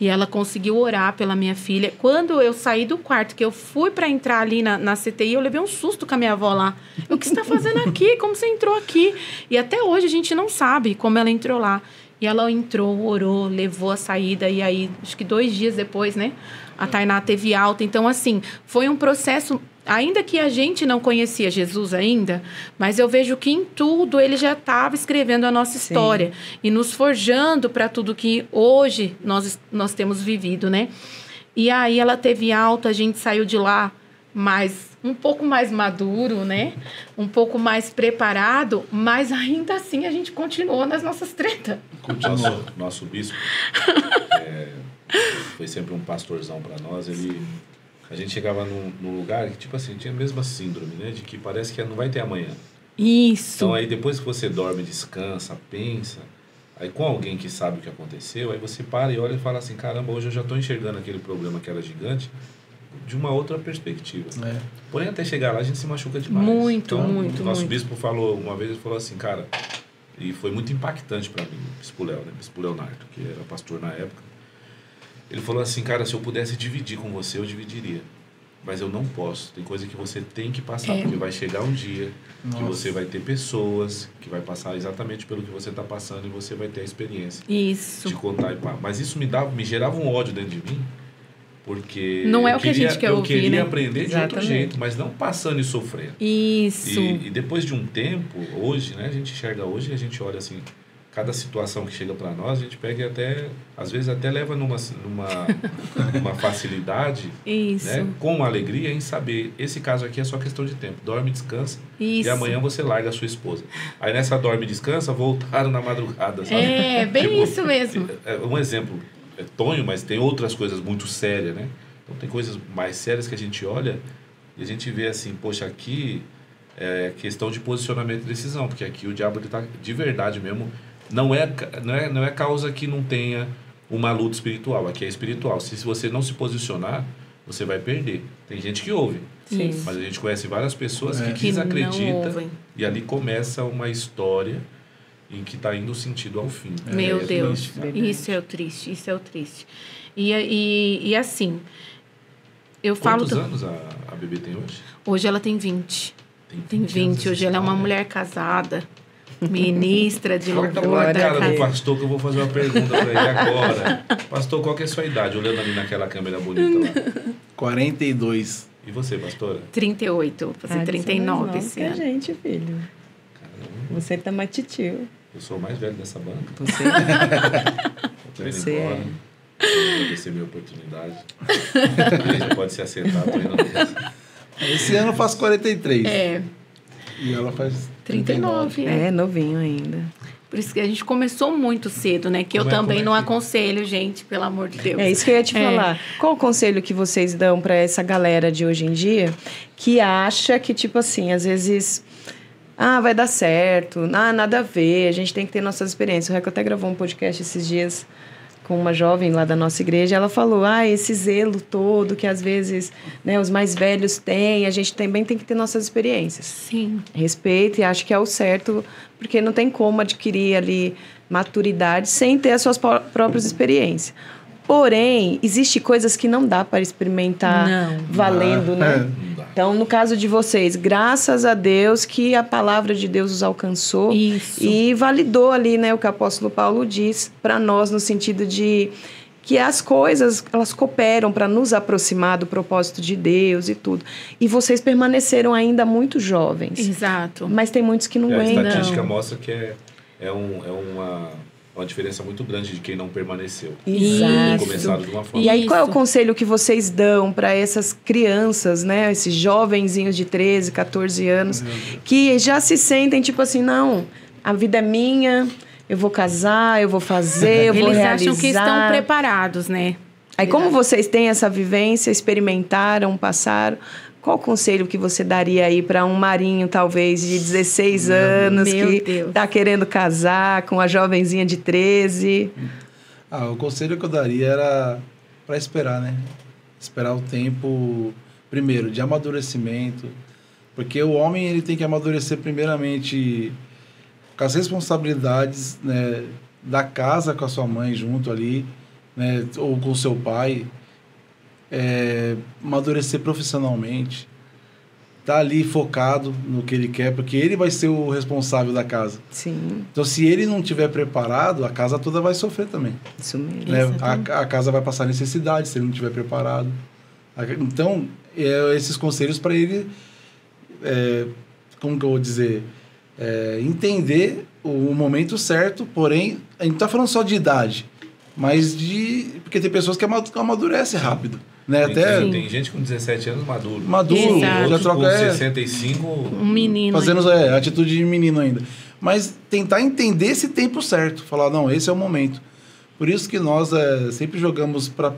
E ela conseguiu orar pela minha filha. Quando eu saí do quarto, que eu fui para entrar ali na CTI, eu levei um susto com a minha avó lá. O que você está fazendo aqui? Como você entrou aqui? E até hoje a gente não sabe como ela entrou lá. E ela entrou, orou, levou a saída. E aí, acho que 2 dias depois, né? A Tainá teve alta. Então, assim, foi um processo... Ainda que a gente não conhecia Jesus ainda, mas eu vejo que em tudo ele já estava escrevendo a nossa história e nos forjando para tudo que hoje nós temos vivido, né? E aí ela teve alta, a gente saiu de lá um pouco mais maduro, né? Um pouco mais preparado, mas ainda assim a gente continuou nas nossas tretas. Nosso bispo foi sempre um pastorzão para nós. A gente chegava num lugar que, tipo assim, tinha a mesma síndrome, né? De que parece que não vai ter amanhã. Isso. Então, aí depois que você dorme, descansa, pensa, aí com alguém que sabe o que aconteceu, aí você para e olha e fala assim, caramba, hoje eu já estou enxergando aquele problema que era gigante de uma outra perspectiva. Porém, até chegar lá, a gente se machuca demais. Muito. O nosso bispo falou, uma vez, ele falou assim, cara, e foi muito impactante para mim, Bispo Léo, né? Bispo Leonardo, que era pastor na época. Ele falou assim, cara, se eu pudesse dividir com você, eu dividiria. Mas eu não posso. Tem coisa que você tem que passar, porque vai chegar um dia que você vai ter pessoas que vai passar exatamente pelo que você está passando e você vai ter a experiência de contar e pá. Mas isso me gerava um ódio dentro de mim, porque não é o que a gente quer ouvir, né? Eu queria aprender de outro jeito, mas não passando e sofrendo. Isso. E depois de um tempo, hoje, né, a gente enxerga hoje e a gente olha assim, cada situação que chega para nós, a gente pega e até, às vezes até leva numa facilidade, né, com uma alegria em saber, esse caso aqui é só questão de tempo, dorme, descansa, e amanhã você larga a sua esposa. Aí nessa dorme e descansa, voltaram na madrugada, sabe? Bem tipo, isso mesmo. Um exemplo, é tonho, mas tem outras coisas muito sérias, né? Então tem coisas mais sérias que a gente olha e a gente vê assim, poxa, aqui é questão de posicionamento e decisão, porque aqui o diabo está de verdade mesmo. Não é causa que não tenha uma luta espiritual. Aqui é espiritual. Se você não se posicionar, você vai perder. Tem gente que ouve. Sim. Mas a gente conhece várias pessoas que desacreditam. E ali começa uma história em que está indo o sentido ao fim. Meu Deus. Isso é o triste. Isso é o triste. E assim, eu falo... Quantos anos a bebê tem hoje? Hoje ela tem 20. Tem 20. Hoje ela é uma mulher casada. Ministra de louvor. Cara do pastor, que eu vou fazer uma pergunta para ele agora. Pastor, qual que é a sua idade? Olhando ali naquela câmera bonita lá. 42. E você, pastora? 38. Vou fazer 39 esse ano. Gente, filho. Caramba. Você tá mais titio. Eu sou o mais velho dessa banca. Você é. Agradecer minha oportunidade. Já pode se acertar, tô indo nessa. Esse ano eu faço 43. E ela faz 39. Novinho ainda. Por isso que a gente começou muito cedo, né? Que eu também não aconselho, gente, pelo amor de Deus. É isso que eu ia te falar. Qual o conselho que vocês dão para essa galera de hoje em dia que acha que, tipo assim, às vezes... vai dar certo. Nada a ver. A gente tem que ter nossas experiências. O Reco até gravou um podcast esses dias com uma jovem lá da nossa igreja. Ela falou, esse zelo todo que às vezes, né, os mais velhos têm, a gente também tem que ter nossas experiências. Sim. Respeito e acho que é o certo, porque não tem como adquirir ali maturidade sem ter as suas próprias experiências. Porém, existe coisas que não dá para experimentar valendo, né? Então, no caso de vocês, graças a Deus que a palavra de Deus os alcançou e validou ali, né, o que o apóstolo Paulo diz para nós, no sentido de que as coisas, elas cooperam para nos aproximar do propósito de Deus e tudo. E vocês permaneceram ainda muito jovens. Exato. Mas tem muitos que não aguentam. A estatística mostra que é uma uma diferença muito grande de quem não permaneceu. Exato. Começaram de uma forma. E aí, qual é o Isso. conselho que vocês dão para essas crianças, né? Esses jovenzinhos de 13, 14 anos, que já se sentem tipo assim, não, a vida é minha, eu vou casar, eu vou fazer, eu vou Eles realizar. acham que estão preparados, né? Aí, como vocês têm essa vivência, experimentaram, passaram, qual o conselho que você daria aí para um marinho, talvez, de 16 anos, Meu que Deus. está querendo casar com a jovenzinha de 13? O conselho que eu daria era para esperar, né? Esperar o tempo, primeiro, de amadurecimento. Porque o homem ele tem que amadurecer primeiramente com as responsabilidades, né, da casa com a sua mãe junto ali, né, ou com o seu pai. Amadurecer profissionalmente. Tá ali focado no que ele quer, porque ele vai ser o responsável da casa. Sim, Então, se ele não estiver preparado, a casa toda vai sofrer também. isso mesmo. Né? A casa vai passar necessidade se ele não estiver preparado. Então, esses conselhos para ele, como que eu vou dizer, entender o momento certo, porém, a gente não está falando só de idade, mas porque tem pessoas que amadurecem rápido. Né? Tem gente com 17 anos maduro. Exato. Já troca com 65... Um menino. fazendo atitude de menino ainda. Mas tentar entender esse tempo certo. Falar, não, esse é o momento. Por isso que nós sempre jogamos para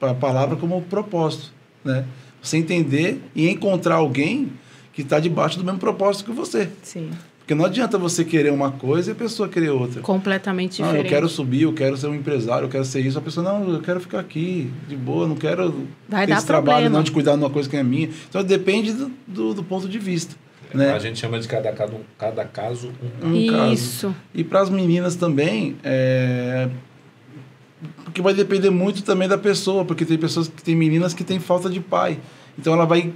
a palavra como propósito. Né? Você entender e encontrar alguém que está debaixo do mesmo propósito que você. Sim. Porque não adianta você querer uma coisa e a pessoa querer outra. Completamente Não, diferente. eu quero subir, eu quero ser um empresário, eu quero ser isso. A pessoa, não, eu quero ficar aqui, de boa, não quero Vai ter dar esse trabalho, problema. não, de cuidar de uma coisa que é minha. Então, depende do ponto de vista. Né? A gente chama de cada caso um. Um caso. Isso. E para as meninas também, porque vai depender muito também da pessoa, porque tem pessoas que tem meninas que têm falta de pai. Então, ela vai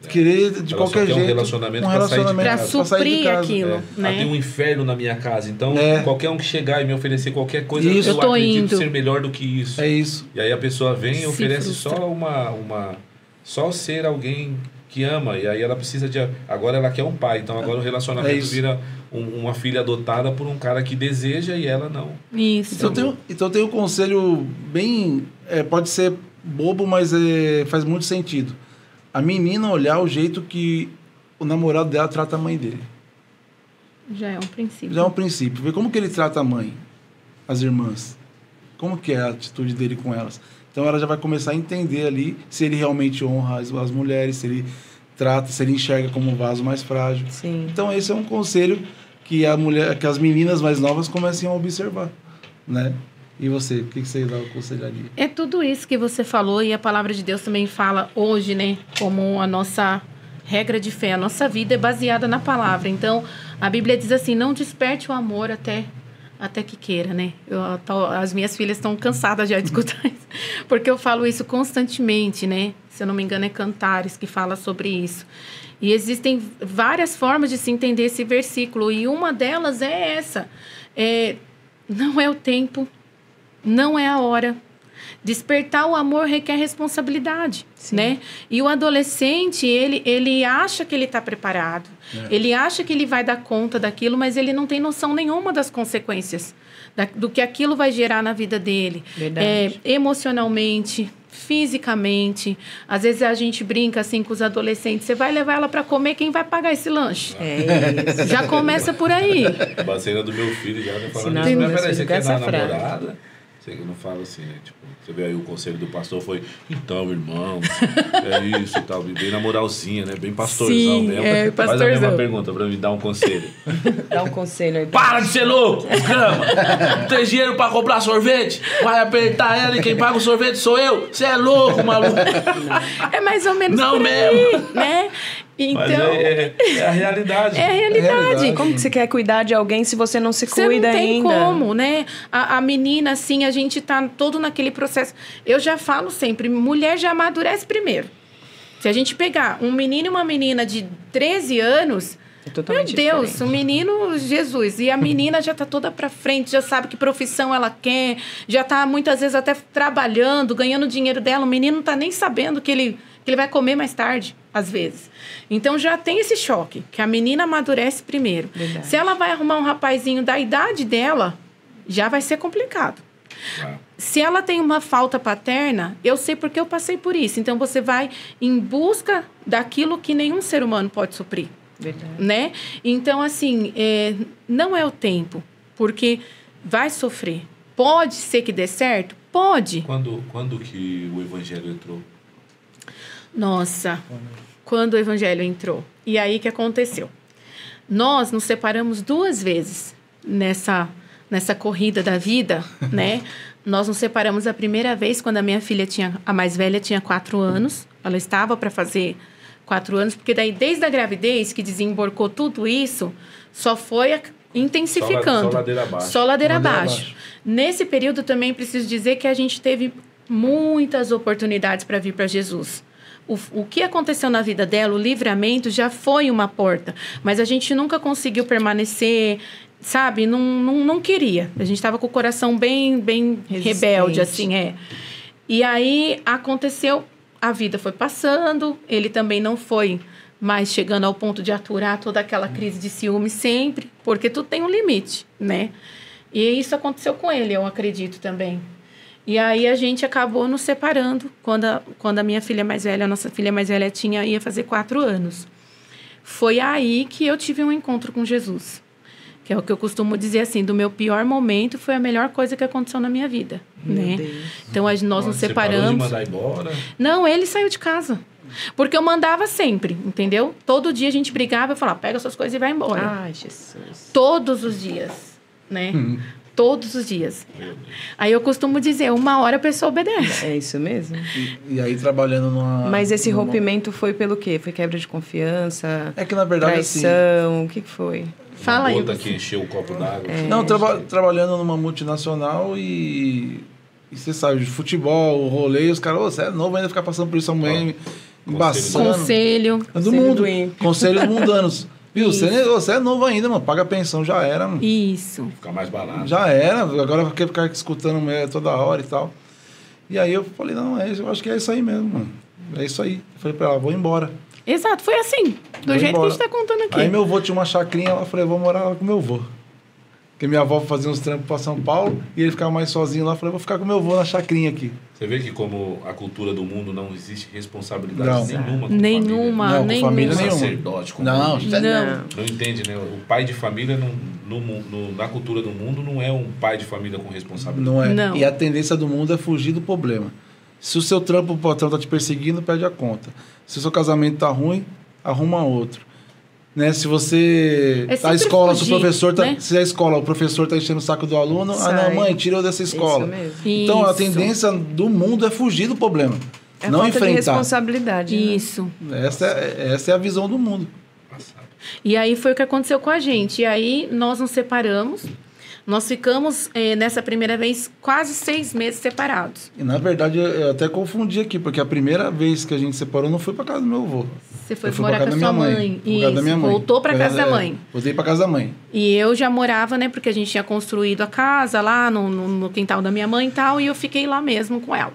querer de Ela só qualquer quer um jeito relacionamento pra sair de casa. Pra pra sair de suprir casa. aquilo, né? Tem um inferno na minha casa. Então, É. qualquer um que chegar e me oferecer qualquer coisa, Isso. eu Eu tô acredito indo. ser melhor do que isso. É isso. E aí a pessoa vem e Se oferece frustra. só só ser alguém que ama. E aí ela precisa de... Agora ela quer um pai. Então agora o É relacionamento isso. vira uma filha adotada por um cara que deseja e ela não. Isso. Então tem um conselho bem... pode ser bobo, mas faz muito sentido. A menina olhar o jeito que o namorado dela trata a mãe dele. Já é um princípio. Já é um princípio. Ver como que ele trata a mãe, as irmãs. Como que é a atitude dele com elas. Então ela já vai começar a entender ali se ele realmente honra as mulheres, se ele trata, se ele enxerga como um vaso mais frágil. Sim. Então esse é um conselho que que as meninas mais novas comecem a observar, né? E você, o que você aconselharia? É tudo isso que você falou e a palavra de Deus também fala hoje, né? Como a nossa regra de fé, a nossa vida é baseada na palavra. Então, a Bíblia diz assim, não desperte o amor até que queira, né? As minhas filhas estão cansadas já de escutar isso, porque eu falo isso constantemente, né? Se eu não me engano, é Cantares que fala sobre isso. E existem várias formas de se entender esse versículo, e uma delas é essa. Não é o tempo, não é a hora. Despertar o amor requer responsabilidade, né? E o adolescente, ele acha que ele está preparado. Ele acha que ele vai dar conta daquilo, mas ele não tem noção nenhuma das consequências, do que aquilo vai gerar na vida dele. Verdade. Emocionalmente, fisicamente. Às vezes a gente brinca assim com os adolescentes. Você vai levar ela para comer, quem vai pagar esse lanche? É isso. Já começa por aí. A baceira do meu filho já me falando Ensinando isso. Mas meu peraí, filho você com quer essa dar frase. namorada? Você não fala assim, né? Tipo, você vê aí o conselho do pastor foi, então, irmão, é isso e tal. Bem na moralzinha, né? Bem pastorzão Sim, mesmo. é, Faz a mesma pastorzão. pergunta pra me dar um conselho. Dá um conselho aí. Para de ser louco, grama! Não tem dinheiro pra comprar sorvete? Vai apertar ela e quem paga o sorvete sou eu? Você é louco, maluco! É mais ou menos Não por aí, né? Então, Mas é a realidade. é a realidade. Como que você quer cuidar de alguém se você não se Você cuida não tem ainda? como, né? A menina, assim, a gente tá todo naquele processo. Eu já falo sempre, mulher já amadurece primeiro. Se a gente pegar um menino e uma menina de 13 anos... É totalmente Meu Deus, diferente. o menino, Jesus. E a menina já tá toda pra frente, já sabe que profissão ela quer, já tá muitas vezes até trabalhando, ganhando dinheiro dela. O menino não tá nem sabendo que ele vai comer mais tarde, às vezes. Então já tem esse choque, que a menina amadurece primeiro. Verdade. Se ela vai arrumar um rapazinho da idade dela, já vai ser complicado. Claro. Se ela tem uma falta paterna, eu sei porque eu passei por isso. Então, você vai em busca daquilo que nenhum ser humano pode suprir. Verdade. Né? Então, assim, não é o tempo, porque vai sofrer. Pode ser que dê certo? Pode. Quando que o evangelho entrou? Nossa, quando o evangelho entrou. E aí, o que aconteceu? Nós nos separamos 2 vezes nessa corrida da vida, né? Nós nos separamos a primeira vez quando a minha filha a mais velha tinha 4 anos. Ela estava para fazer 4 anos, porque daí desde a gravidez que desembarcou tudo isso, só foi intensificando. Só ladeira abaixo. Só ladeira abaixo. Nesse período também preciso dizer que a gente teve muitas oportunidades para vir para Jesus. O que aconteceu na vida dela, o livramento já foi uma porta, mas a gente nunca conseguiu permanecer, sabe? Não queria. A gente estava com o coração bem rebelde, assim, E aí aconteceu, a vida foi passando, ele também não foi mais chegando ao ponto de aturar toda aquela crise de ciúme sempre, porque tudo tem um limite, né? E isso aconteceu com ele, eu acredito também. E aí a gente acabou nos separando quando a minha filha mais velha, a nossa filha mais velha ia fazer 4 anos. Foi aí que eu tive um encontro com Jesus. Que é o que eu costumo dizer assim, do meu pior momento foi a melhor coisa que aconteceu na minha vida, né? Deus. Então nós nos separamos. Você parou de mandar embora? Não, ele saiu de casa. Porque eu mandava sempre, entendeu? Todo dia a gente brigava e falava, pega suas coisas e vai embora. Ai, Jesus. Todos os dias, né? Todos os dias. Aí eu costumo dizer, 1 hora a pessoa obedece. É isso mesmo? E aí trabalhando numa... Mas esse rompimento foi pelo quê? Foi quebra de confiança? É que na verdade traição? O que foi? Fala aí. Outra que encheu o copo d'água. Não, trabalhando numa multinacional e você sabe, de futebol, rolê, os caras, você é novo ainda ficar passando por isso, a mulher embaçando. Conselho. Do mundo. Conselhos mundanos. Viu? Você é novo ainda, mano. Paga a pensão, já era, mano. Isso. Ficar mais barato. Já era. Agora quer ficar escutando mulher toda hora e tal. E aí eu falei, não, eu acho que é isso aí mesmo, mano. É isso aí. Eu falei pra ela, vou embora. Exato, foi assim. Do jeito que a gente tá contando aqui. Aí meu avô tinha uma chacrinha, eu falei, vou morar lá com meu avô. Porque minha avó fazia uns trampos pra São Paulo e ele ficava mais sozinho lá. Eu falei, vou ficar com meu avô na chacrinha aqui. Você vê que como a cultura do mundo não existe responsabilidade nenhuma com nenhuma, família. Não, com família nenhuma. Sacerdote, com Não. Não entende, né? O pai de família, na cultura do mundo, não é um pai de família com responsabilidade. Não é. Não. E a tendência do mundo é fugir do problema. Se o seu trampo, o patrão tá te perseguindo, perde a conta. Se o seu casamento tá ruim, arruma outro. Né? Se você tá escola, fugir, se o professor tá, né? se a escola, o professor tá enchendo o saco do aluno, não, mãe, tirou dessa escola. Isso mesmo. Então a Isso. tendência do mundo é fugir do problema, É não falta de enfrentar. responsabilidade. Né? Isso. Essa é a visão do mundo. E aí foi o que aconteceu com a gente. E aí nós nos separamos. Nós ficamos, nessa primeira vez, quase 6 meses separados. E na verdade eu até confundi aqui, porque a primeira vez que a gente separou não foi para casa do meu avô. Você foi Eu fui morar pra com a casa da sua minha mãe. Fui pra casa da minha mãe. Voltou para casa da mãe. Voltei para casa da mãe. E eu já morava, né? Porque a gente tinha construído a casa lá no quintal da minha mãe e tal. E eu fiquei lá mesmo com ela.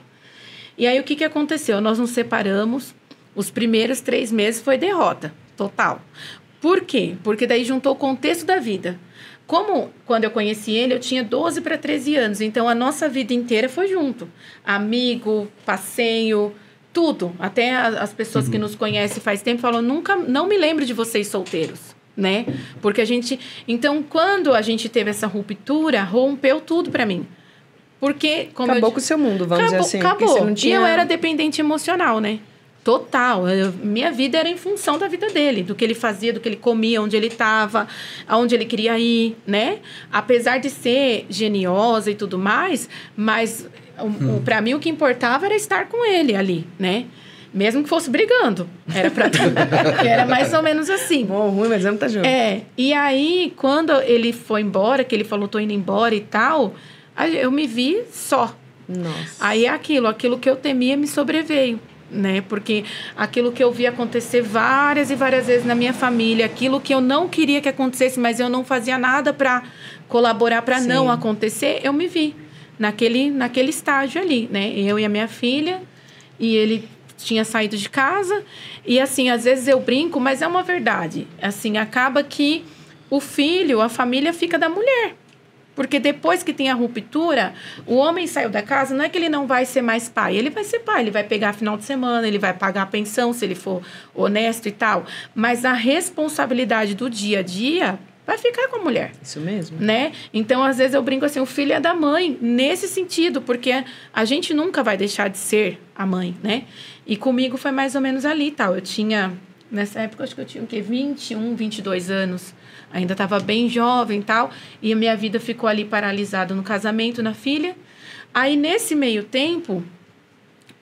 E aí, o que aconteceu? Nós nos separamos. Os primeiros 3 meses foi derrota total. Por quê? Porque daí juntou o contexto da vida. Como quando eu conheci ele, eu tinha 12 para 13 anos. Então, a nossa vida inteira foi junto. Amigo, passeio, tudo. Até as pessoas que nos conhecem faz tempo falam, não me lembro de vocês solteiros, né? Porque a gente... Então, quando a gente teve essa ruptura, rompeu tudo para mim. Porque... Acabou com o seu mundo, vamos dizer assim. Acabou. Você não tinha... E eu era dependente emocional, né? Total. Minha vida era em função da vida dele, do que ele fazia, do que ele comia, onde ele estava, aonde ele queria ir, né? Apesar de ser geniosa e tudo mais, mas para mim o que importava era estar com ele ali, né? Mesmo que fosse brigando. Era mais ou menos assim. Bom, ruim, mas vamos estar junto. E aí, quando ele foi embora, que ele falou, tô indo embora e tal, eu me vi só. Nossa. Aí aquilo que eu temia me sobreveio. Né? Porque aquilo que eu vi acontecer várias e várias vezes na minha família, aquilo que eu não queria que acontecesse, mas eu não fazia nada para colaborar para não acontecer, eu me vi naquele estágio ali, né? Eu e a minha filha, e ele tinha saído de casa, e assim, às vezes eu brinco, mas é uma verdade. Assim, acaba que o filho, a família fica da mulher. Porque depois que tem a ruptura, o homem saiu da casa, não é que ele não vai ser mais pai. Ele vai ser pai, ele vai pegar final de semana, ele vai pagar a pensão, se ele for honesto e tal. Mas a responsabilidade do dia a dia vai ficar com a mulher. Isso mesmo. Né? Então, às vezes, eu brinco assim, o filho é da mãe, nesse sentido, porque a gente nunca vai deixar de ser a mãe, né? E comigo foi mais ou menos ali, tal. Eu tinha, nessa época, acho que eu tinha o quê? 21, 22 anos. Ainda estava bem jovem e tal. E a minha vida ficou ali paralisada no casamento, na filha. Aí, nesse meio tempo,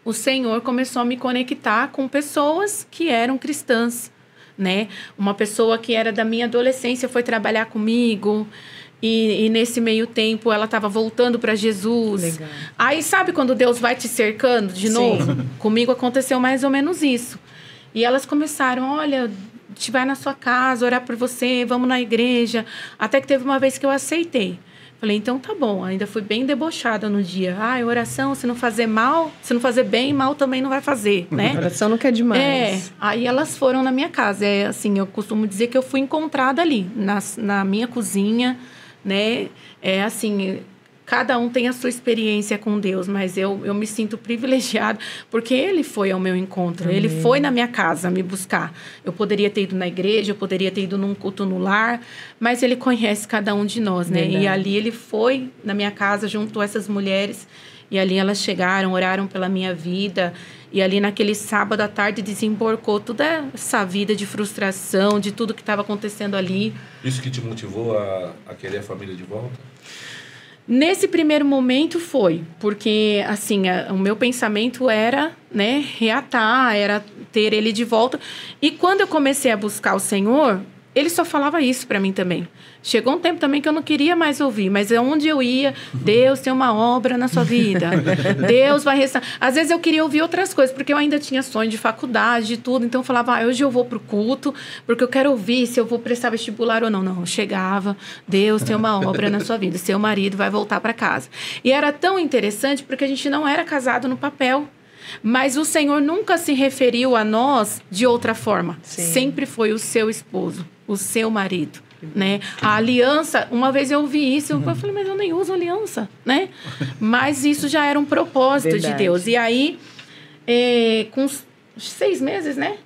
o Senhor começou a me conectar com pessoas que eram cristãs, né? Uma pessoa que era da minha adolescência foi trabalhar comigo. E nesse meio tempo, ela estava voltando para Jesus. Legal. Aí, sabe quando Deus vai te cercando de novo? Comigo aconteceu mais ou menos isso. E elas começaram, olha, a gente vai na sua casa, orar por você, vamos na igreja. Até que teve uma vez que eu aceitei. Falei, então tá bom. Ainda fui bem debochada no dia. Oração, se não fazer mal, se não fazer bem, mal também não vai fazer, né? Oração não quer demais. Aí elas foram na minha casa. Assim, eu costumo dizer que eu fui encontrada ali, na minha cozinha, né? Assim, cada um tem a sua experiência com Deus, mas eu me sinto privilegiada, porque Ele foi ao meu encontro, Ele foi na minha casa me buscar. Eu poderia ter ido na igreja, eu poderia ter ido num culto no lar, mas Ele conhece cada um de nós, né? Verdade. E ali Ele foi na minha casa, juntou essas mulheres, e ali elas chegaram, oraram pela minha vida, e ali naquele sábado à tarde desembarcou toda essa vida de frustração, de tudo que estava acontecendo ali. Isso que te motivou a querer a família de volta? Nesse primeiro momento foi, porque assim, o meu pensamento era, né, reatar, era ter ele de volta. E quando eu comecei a buscar o Senhor, Ele só falava isso para mim também. Chegou um tempo também que eu não queria mais ouvir, mas onde eu ia, Deus tem uma obra na sua vida. Deus vai restaurar. Às vezes eu queria ouvir outras coisas, porque eu ainda tinha sonho de faculdade, de tudo. Então eu falava, hoje eu vou pro culto, porque eu quero ouvir se eu vou prestar vestibular ou não. Não, eu chegava, Deus tem uma obra na sua vida. Seu marido vai voltar para casa. E era tão interessante, porque a gente não era casado no papel. Mas o Senhor nunca se referiu a nós de outra forma. Sim. Sempre foi o seu esposo, o seu marido, né? A aliança, uma vez eu ouvi isso, eu falei, mas eu nem uso aliança, né? Mas isso já era um propósito de Deus. E aí, com 6 meses, né?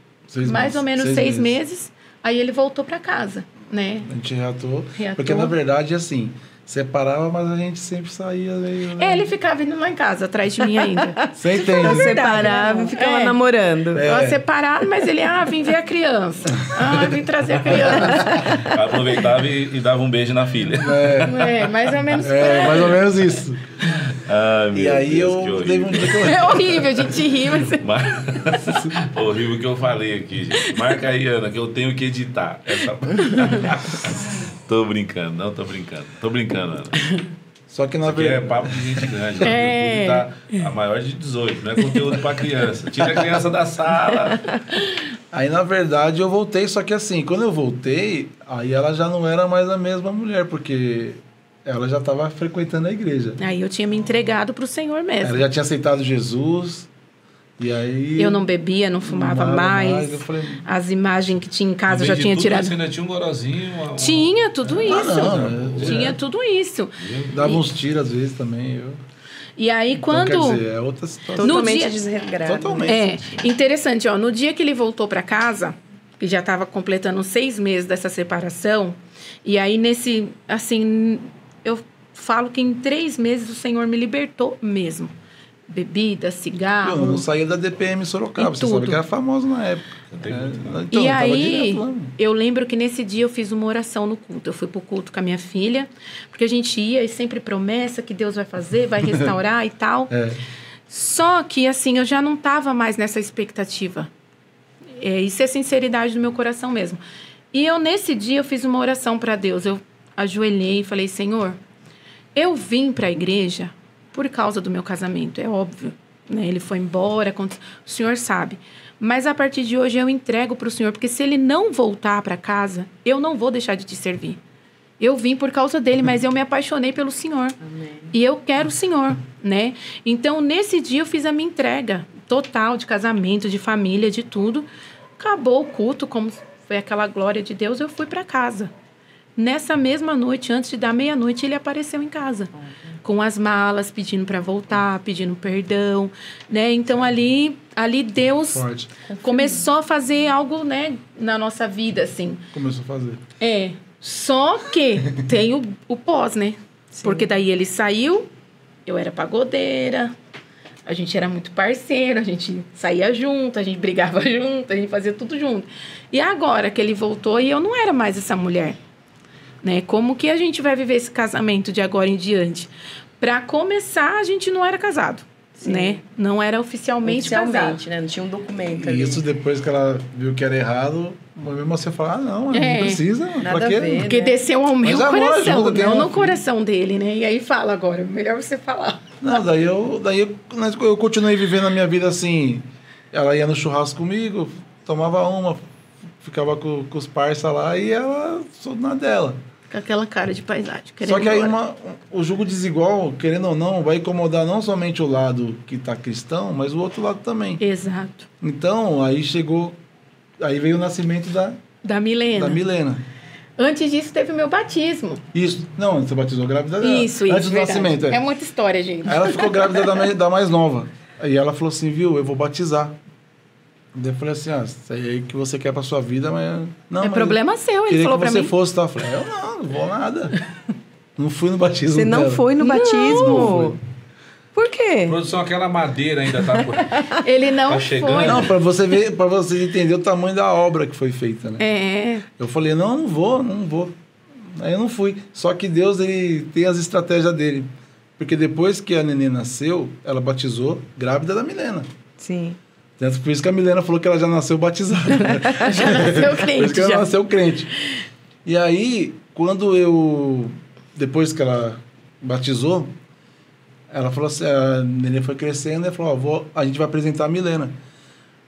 Mais ou menos 6 meses, aí ele voltou para casa, né? A gente reatou. Porque, na verdade, assim... Separava, mas a gente sempre saía meio... Ele ficava indo lá em casa, atrás de mim ainda. Você entende? Separava e ficava namorando. Separado, mas ele, vim ver a criança. Vim trazer a criança. Aproveitava e dava um beijo na filha. Mais ou menos. Mais ou menos isso. E aí eu teve um dia que eu... É horrível, a gente ri, mas... Horrível que eu falei aqui, gente. Marca aí, Ana, que eu tenho que editar essa... Tô brincando, não tô brincando. Tô brincando, Ana. Só que na verdade... é papo de gente grande. Né? Tá a maior de 18, não é conteúdo pra criança. Tira a criança da sala. Aí, na verdade, eu voltei, só que assim, quando eu voltei, aí ela já não era mais a mesma mulher, porque ela já estava frequentando a igreja. Aí eu tinha me entregado pro Senhor mesmo. Ela já tinha aceitado Jesus... E aí, eu não bebia, não fumava mais. Falei, as imagens que tinha em casa eu já tinha tirado. Você ainda tinha um gorozinho? Tinha tudo isso. Tinha tudo isso. Dava uns tiros às vezes também. E aí então, quando... Quer dizer, é outra situação. Totalmente desregrado. Totalmente. Interessante, no dia que ele voltou para casa, que já estava completando 6 meses dessa separação, e aí nesse, assim, eu falo que em 3 meses o Senhor me libertou mesmo. Bebida, cigarro... Eu não saía da DPM Sorocaba, você sabe que era famoso na época. Então, e aí, eu lembro que nesse dia eu fiz uma oração no culto. Eu fui pro culto com a minha filha, porque a gente ia e sempre promessa que Deus vai fazer, vai restaurar e tal. Só que, assim, eu já não estava mais nessa expectativa. Isso é sinceridade do meu coração mesmo. E eu, nesse dia, eu fiz uma oração para Deus. Eu ajoelhei e falei, Senhor, eu vim para a igreja... por causa do meu casamento, é óbvio. Né? Ele foi embora, o Senhor sabe. Mas a partir de hoje eu entrego para o Senhor, porque se ele não voltar para casa, eu não vou deixar de te servir. Eu vim por causa dele, mas eu me apaixonei pelo Senhor. Amém. E eu quero o Senhor, né? Então, nesse dia eu fiz a minha entrega total de casamento, de família, de tudo. Acabou o culto, como foi aquela glória de Deus, eu fui para casa. Nessa mesma noite, antes de dar meia-noite, ele apareceu em casa. Com as malas, pedindo para voltar, pedindo perdão, né? Então, ali Deus Forte. começou a fazer algo, né, na nossa vida, assim. Começou a fazer. Só que tem o pós, né? Sim. Porque daí ele saiu, eu era pagodeira, a gente era muito parceiro, a gente saía junto, a gente brigava junto, a gente fazia tudo junto. E agora que ele voltou e eu não era mais essa mulher, né? Como que a gente vai viver esse casamento de agora em diante? Para começar, a gente não era casado, Sim. né? Não era oficialmente casado. Né? Não tinha um documento e ali. Isso depois que ela viu que era errado, mesmo você falar, não precisa, nada pra quê? A ver, porque desceu ao meu coração, ajuda, não no coração dele, né? E aí fala agora, melhor você falar. Não, daí eu continuei vivendo a minha vida assim. Ela ia no churrasco comigo, tomava uma, ficava com os parça lá e ela só na dela. Com aquela cara de paisagem. Só que aí o jugo desigual, querendo ou não, vai incomodar não somente o lado que está cristão, mas o outro lado também. Exato. Então, aí veio o nascimento da Milena. Antes disso, teve o meu batismo. Isso. Não, você batizou grávida dela. Isso. Antes do verdade. nascimento. É muita história, gente. Aí ela ficou grávida da mais nova. Aí ela falou assim, viu, eu vou batizar. Daí eu falei assim, isso aí que você quer pra sua vida, mas... Não, problema seu, ele falou pra mim. Queria que você fosse, tá? Eu falei, eu não vou nada. Não fui no batismo Você não dela. foi no batismo? Não. Por quê? Produção, aquela madeira ainda tá... Ele não tá chegando. foi. Não, pra você ver, pra você entender o tamanho da obra que foi feita, né? Eu falei, não vou. Aí eu não fui. Só que Deus, ele tem as estratégias dele. Porque depois que a neném nasceu, ela batizou grávida da Milena. Sim. Tanto por isso que a Milena falou que ela já nasceu batizada. Já nasceu crente. Por isso que ela nasceu crente. E aí, depois que ela batizou, ela falou assim, a neném foi crescendo e falou, a gente vai apresentar a Milena.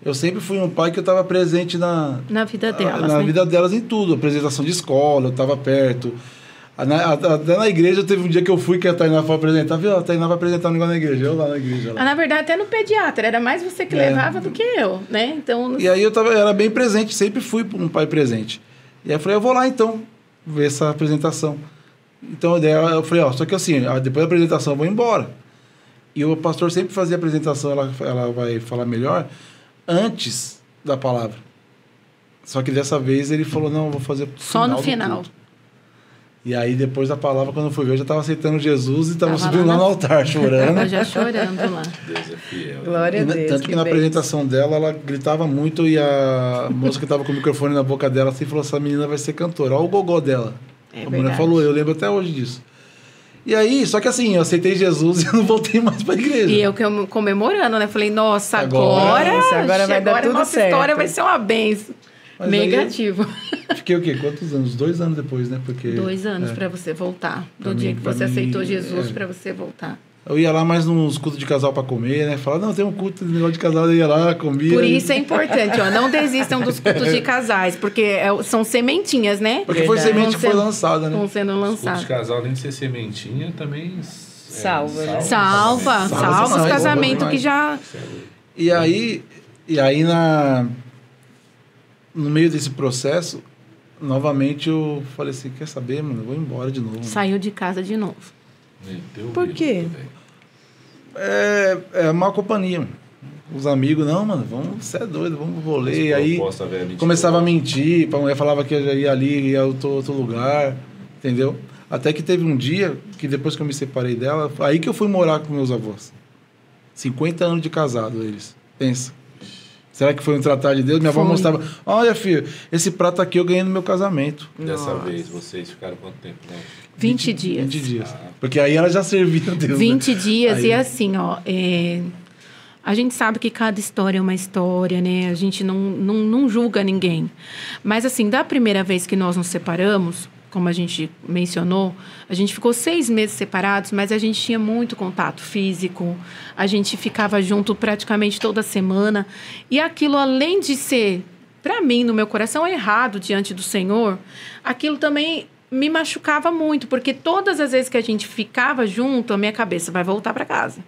Eu sempre fui um pai que eu estava presente na vida delas. Na vida delas em tudo. Apresentação de escola, eu estava perto. Até na igreja teve um dia que eu fui que a Tainá foi apresentar. Viu? A Tainá vai apresentar um negócio na igreja. Eu lá na igreja. Lá. Na verdade, até no pediatra. Era mais você que levava do que eu, né? Então... E aí eu era bem presente. Sempre fui um pai presente. E aí eu falei, eu vou lá então, ver essa apresentação. Então eu falei, só que assim, depois da apresentação eu vou embora. E o pastor sempre fazia a apresentação, ela vai falar melhor, antes da palavra. Só que dessa vez ele falou, não, eu vou fazer só no final. E aí, depois da palavra, quando eu fui ver, eu já estava aceitando Jesus e estava subindo lá no altar, chorando. Estava já chorando lá. Deus é fiel. Glória a Deus. Tanto que na apresentação dela, ela gritava muito e a moça que estava com o microfone na boca dela assim, falou, essa menina vai ser cantora. Olha o gogó dela. A mulher falou, eu lembro até hoje disso. E aí, só que assim, eu aceitei Jesus e eu não voltei mais para a igreja. E eu comemorando, né? Falei, nossa, agora vai dar tudo nossa certo. História vai ser uma bênção. Mas negativo. Fiquei o quê? Quantos anos? 2 anos depois, né? Porque 2 anos para você voltar. Do dia que você aceitou Jesus para você voltar. Eu ia lá mais nos cultos de casal para comer, né? Falava, não, tem um culto de negócio de casal, eu ia lá, comia. Por isso é importante, não desistam dos cultos de casais, porque são sementinhas, né? Porque foi semente que foi lançada, né? Estão sendo lançadas. Culto de casal, além de ser sementinha, também... Salva, né? Salva os casamentos que já... E aí no meio desse processo, novamente eu falei assim, quer saber, mano? Eu vou embora de novo. Saiu de casa de novo. Por quê? É má companhia, mano. Os amigos, não, mano, você é doido, vamos pro rolê. Aí começava a mentir, a mulher falava que eu já ia ali, ia em outro lugar, entendeu? Até que teve um dia, que depois que eu me separei dela, aí que eu fui morar com meus avós. 50 anos de casado, eles. Pensa. Será que foi um tratar de Deus? Minha avó mostrava, olha, filho, esse prato aqui eu ganhei no meu casamento. Dessa vez, vocês ficaram quanto tempo? Né? 20 dias. 20 dias. Porque aí ela já servia a Deus. 20 dias aí... e assim, a gente sabe que cada história é uma história, né? A gente não julga ninguém. Mas assim, da primeira vez que nós nos separamos, como a gente mencionou, a gente ficou 6 meses separados, mas a gente tinha muito contato físico, a gente ficava junto praticamente toda semana, e aquilo, além de ser, para mim, no meu coração, errado diante do Senhor, aquilo também me machucava muito, porque todas as vezes que a gente ficava junto, a minha cabeça vai voltar para casa.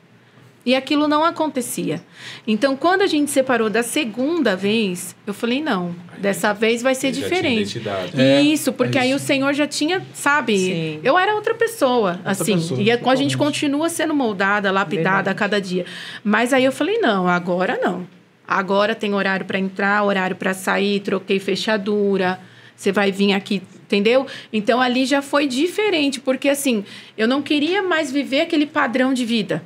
E aquilo não acontecia. Então, quando a gente separou da segunda vez, eu falei, não, dessa vez vai ser diferente. Isso, porque aí o Senhor já tinha, sabe? Sim. Eu era outra pessoa, assim. pessoa, E a gente totalmente. continua sendo moldada, lapidada a cada dia. Mas aí eu falei, não, agora não. Agora tem horário para entrar, horário para sair, troquei fechadura. Você vai vir aqui, entendeu? Então, ali já foi diferente, porque assim, eu não queria mais viver aquele padrão de vida.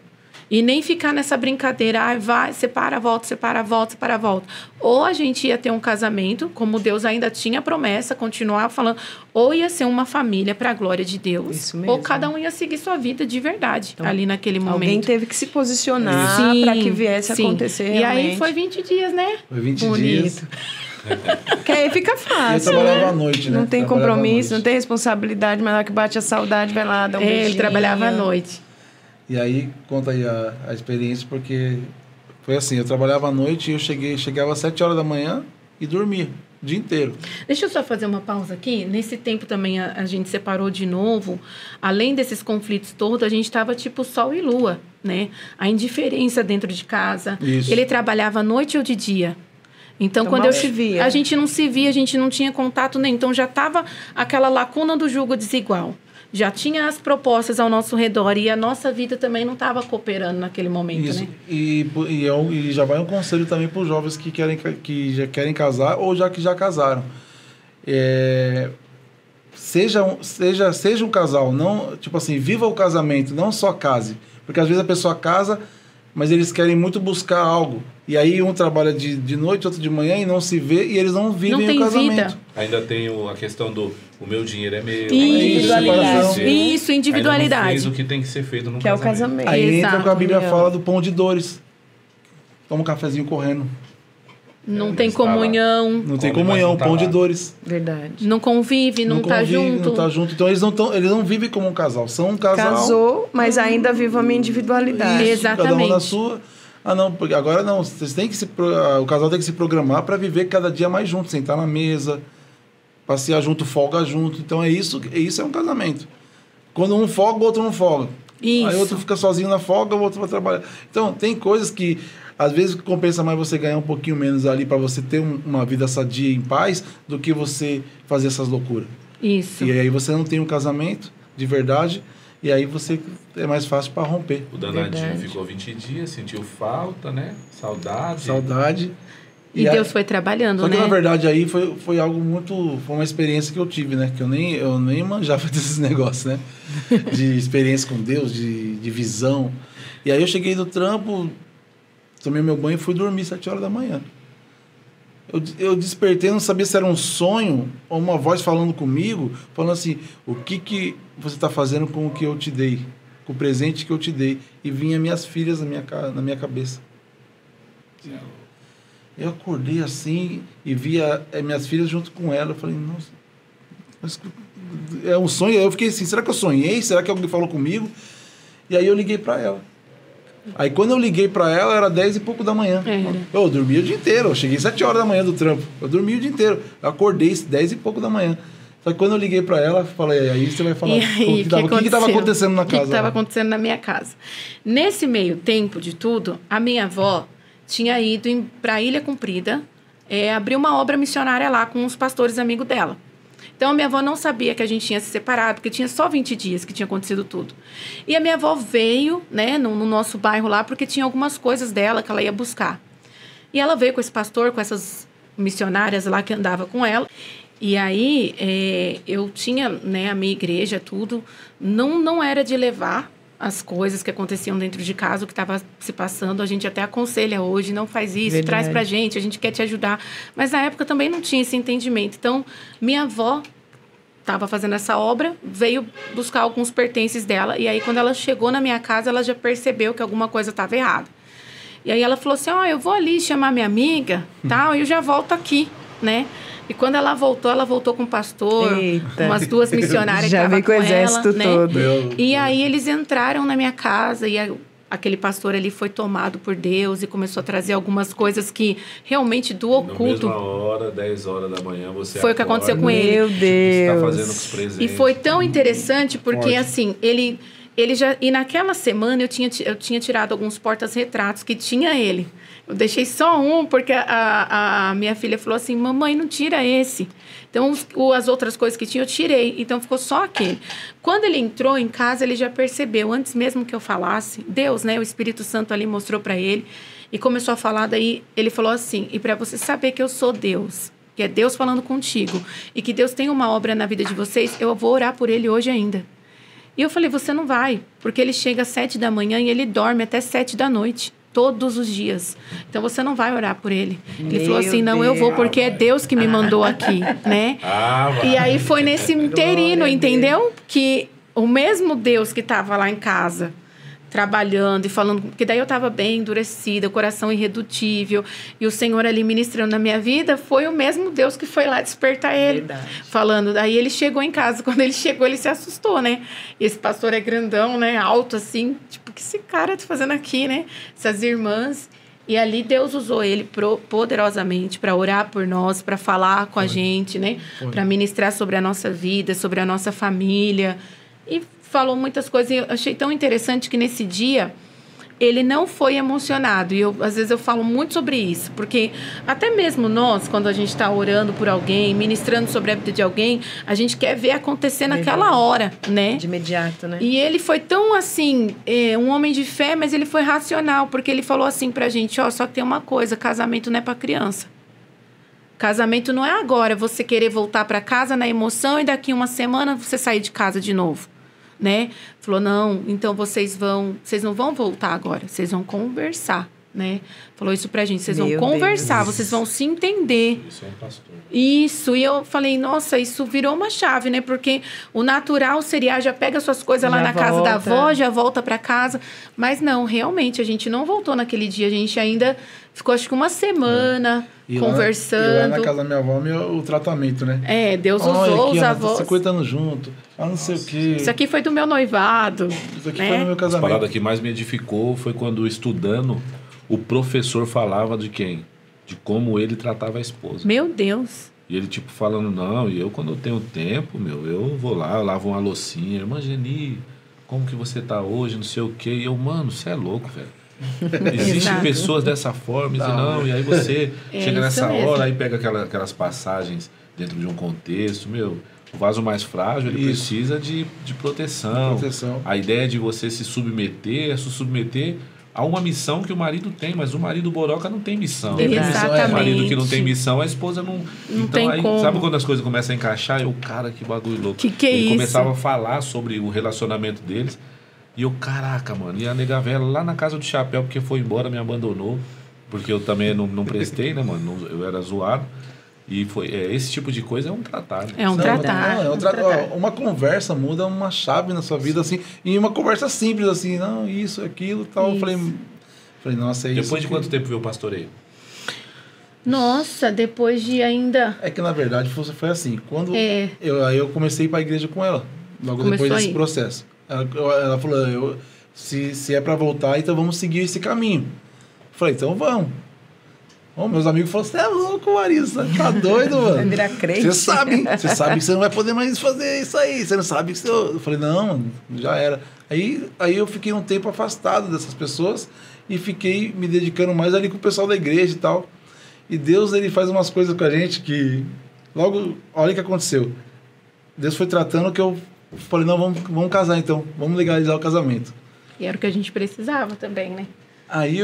E nem ficar nessa brincadeira, vai, separa, volta, separa, volta, separa, volta. Ou a gente ia ter um casamento, como Deus ainda tinha promessa, continuar falando, ou ia ser uma família para a glória de Deus. Isso mesmo. Ou cada um ia seguir sua vida de verdade, ali naquele momento. Alguém teve que se posicionar para que viesse a acontecer E realmente. aí foi 20 dias, né? Foi 20 Bonito. dias. Que aí fica fácil, Eu trabalhava né? à noite, né? Não tem Trabalhava à compromisso, noite. não tem responsabilidade, mas na hora que bate a saudade, vai lá, dá um beijinho. Ele trabalhava à noite. E aí, conta aí a experiência, porque foi assim, eu trabalhava à noite e eu chegava às 7 horas da manhã e dormia o dia inteiro. Deixa eu só fazer uma pausa aqui. Nesse tempo também a gente separou de novo. Além desses conflitos todos, a gente estava tipo sol e lua, né? A indiferença dentro de casa. Isso. Ele trabalhava à noite ou de dia. Então, quando mal eu se via. a gente não se via, a gente não tinha contato nem. Então, já estava aquela lacuna do jugo desigual. Já tinha as propostas ao nosso redor e a nossa vida também não estava cooperando naquele momento, Isso. né? E já vai um conselho também para os jovens que já querem casar ou que já casaram. Seja um casal, não, tipo assim, viva o casamento, não só case. Porque às vezes a pessoa casa, mas eles querem muito buscar algo. E aí um trabalha de noite, outro de manhã e não se vê e eles não vivem Não tem o casamento. vida. Ainda tem a questão do o meu dinheiro é meu. Individualidade. Isso, individualidade. Ainda não fez o que tem que ser feito no Que é o casamento. Aí entra o que a Bíblia Exato. fala do pão de dores. Toma um cafezinho correndo. Não tem está lá. comunhão, Não tem Come, mas comunhão, não tá pão de lá. dores. Verdade. não convive, não tá convive, junto. Não tá junto. Então eles não vivem como um casal. São um casal. Casou, mas ainda vive a minha individualidade. Isso, cada um Exatamente. na sua. Ah, não, porque agora não. Vocês têm que o casal tem que se programar para viver cada dia mais junto, sentar na mesa, passear junto, folga junto. Então isso é um casamento. Quando um folga, o outro não folga. Isso. Aí o outro fica sozinho na folga, o outro vai trabalhar. Então tem coisas que às vezes compensa mais você ganhar um pouquinho menos ali para você ter uma vida sadia e em paz do que você fazer essas loucuras. Isso. E aí você não tem um casamento de verdade e aí você é mais fácil para romper. O danadinho Verdade. ficou 20 dias, sentiu falta, né? Saudade. E a- Deus foi trabalhando, Só que né? na verdade aí foi algo muito. Foi uma experiência que eu tive, né? Que eu nem manjava desses negócios, né? De experiência com Deus, de visão. E aí eu cheguei do trampo, tomei meu banho e fui dormir 7 horas da manhã. Eu despertei, não sabia se era um sonho ou uma voz falando comigo, falando assim: o que você está fazendo com o que eu te dei? Com o presente que eu te dei? E vinha minhas filhas na minha cabeça. Eu acordei assim e via minhas filhas junto com ela. Eu falei, nossa, mas é um sonho. Eu fiquei assim, será que eu sonhei? Será que alguém falou comigo? E aí eu liguei para ela. Aí quando eu liguei para ela, era 10 e pouco da manhã. Era. Eu dormi o dia inteiro. Eu cheguei 7 horas da manhã do trampo. Eu dormi o dia inteiro. Eu acordei 10 e pouco da manhã. Só que quando eu liguei para ela, eu falei, aí você vai falar E aí, o que estava acontecendo na O que casa. estava lá? acontecendo na minha casa? Nesse meio tempo de tudo, a minha avó tinha ido para Ilha Comprida, abrir uma obra missionária lá com uns pastores amigos dela. Então, a minha avó não sabia que a gente tinha se separado, porque tinha só 20 dias que tinha acontecido tudo. E a minha avó veio, né, no nosso bairro lá, porque tinha algumas coisas dela que ela ia buscar. E ela veio com esse pastor, com essas missionárias lá que andava com ela. E aí, eu tinha, né, a minha igreja, tudo. Não era de levar as coisas que aconteciam dentro de casa, o que estava se passando. A gente até aconselha hoje, não faz isso, Verdade. traz pra gente, a gente quer te ajudar. Mas na época também não tinha esse entendimento. Então, minha avó estava fazendo essa obra, veio buscar alguns pertences dela. E aí, quando ela chegou na minha casa, ela já percebeu que alguma coisa estava errada. E aí ela falou assim, eu vou ali chamar minha amiga, tal, e eu já volto aqui, né? E quando ela voltou com o pastor, Eita. umas 2 missionárias Já que veio estavam com o com exército ela, né? todo. E aí eles entraram na minha casa e aquele pastor ali foi tomado por Deus e começou a trazer algumas coisas que realmente do Na oculto. mesma hora, 10 horas da manhã, você Foi o que aconteceu com ele. Meu Está Deus. fazendo com os presentes. E foi tão interessante porque, Forte. assim, E naquela semana eu tinha tirado alguns portas-retratos que tinha ele. Eu deixei só um, porque a minha filha falou assim, mamãe, não tira esse. Então, as outras coisas que tinha, eu tirei. Então, ficou só aquele. Quando ele entrou em casa, ele já percebeu, antes mesmo que eu falasse, Deus, né? O Espírito Santo ali mostrou para ele. E começou a falar, daí ele falou assim, e para você saber que eu sou Deus, que é Deus falando contigo, e que Deus tem uma obra na vida de vocês, eu vou orar por ele hoje ainda. E eu falei, você não vai, porque ele chega às 7 da manhã e ele dorme até 7 da noite. Todos os dias. Então, você não vai orar por ele. Ele falou assim, não, eu vou porque é Deus que me mandou aqui, né? E aí, foi nesse interino, entendeu? Que o mesmo Deus que estava lá em casa, trabalhando e falando... Porque daí eu estava bem endurecida, o coração irredutível. E o Senhor ali ministrando na minha vida, foi o mesmo Deus que foi lá despertar ele. Verdade. Falando. Daí ele chegou em casa. Quando ele chegou, ele se assustou, né? E esse pastor é grandão, né? Alto, assim. Tipo, o que esse cara tá fazendo aqui, né? Essas irmãs. E ali Deus usou ele poderosamente para orar por nós, para falar com a gente, né? Para ministrar sobre a nossa vida, sobre a nossa família. E falou muitas coisas, e eu achei tão interessante que nesse dia ele não foi emocionado, e às vezes eu falo muito sobre isso, porque até mesmo nós, quando a gente está orando por alguém, ministrando sobre a vida de alguém, a gente quer ver acontecer naquela hora, né? De imediato, né? E ele foi tão assim, um homem de fé, mas ele foi racional, porque ele falou assim pra gente, só que tem uma coisa, casamento não é pra criança. Casamento não é agora você querer voltar para casa na emoção e daqui uma semana você sair de casa de novo. Né? Falou, não, então vocês não vão voltar agora, vocês vão conversar, né? Falou isso pra gente, vocês vão conversar, vocês vão se entender. Isso é um pastor. Isso, e eu falei, nossa, isso virou uma chave, né? Porque o natural seria, já pega suas coisas lá na casa da avó, já volta pra casa. Mas não, realmente, a gente não voltou naquele dia, a gente ainda ficou, acho que uma semana conversando. E lá na casa da minha avó, o tratamento, né? Deus usou aqui, os avós. 50 anos junto, não sei o quê. Isso aqui foi do meu noivado. Isso aqui foi no meu casamento. A parada que mais me edificou foi quando, estudando, o professor falava de quem? De como ele tratava a esposa. Meu Deus. E ele, tipo, falando, não, e eu quando eu tenho tempo, eu vou lá, eu lavo uma loucinha. Irmã Geni, como que você tá hoje, não sei o quê. E eu, mano, você é louco, velho. Existem pessoas dessa forma, e aí você chega nessa hora, aí pega aquelas passagens dentro de um contexto, o vaso mais frágil, ele precisa de proteção. A ideia de você se submeter a uma missão que o marido tem, mas o marido boroca não tem missão. Exatamente. O marido que não tem missão, a esposa não então tem aí, como. Sabe quando as coisas começam a encaixar? Cara, que bagulho louco. Que é ele isso? Começava a falar sobre o relacionamento deles. E eu, caraca, mano, e a nega velha lá na casa do chapéu, porque foi embora, me abandonou, porque eu também não prestei, né, mano, eu era zoado, e esse tipo de coisa é um tratar, né? É um tratar. Uma conversa muda uma chave na sua vida, assim, e uma conversa simples, assim, não, isso, aquilo, tal, isso. Eu falei, nossa, é isso. Depois de quanto tempo veio o pastoreio? Nossa, depois de ainda... É que, na verdade, foi assim, quando eu comecei a ir pra igreja com ela, logo depois desse processo. Ela falou, se é para voltar, então vamos seguir esse caminho. Eu falei, então vamos. Meus amigos falaram, você é louco, Marisa, tá doido, mano? Vai virar crente. Você sabe que você não vai poder mais fazer isso aí, você não sabe que eu falei, não, mano, já era. Aí eu fiquei um tempo afastado dessas pessoas e fiquei me dedicando mais ali com o pessoal da igreja e tal. E Deus, ele faz umas coisas com a gente que logo, olha o que aconteceu. Deus foi tratando que eu falei, não, vamos casar então. Vamos legalizar o casamento. E era o que a gente precisava também, né? Aí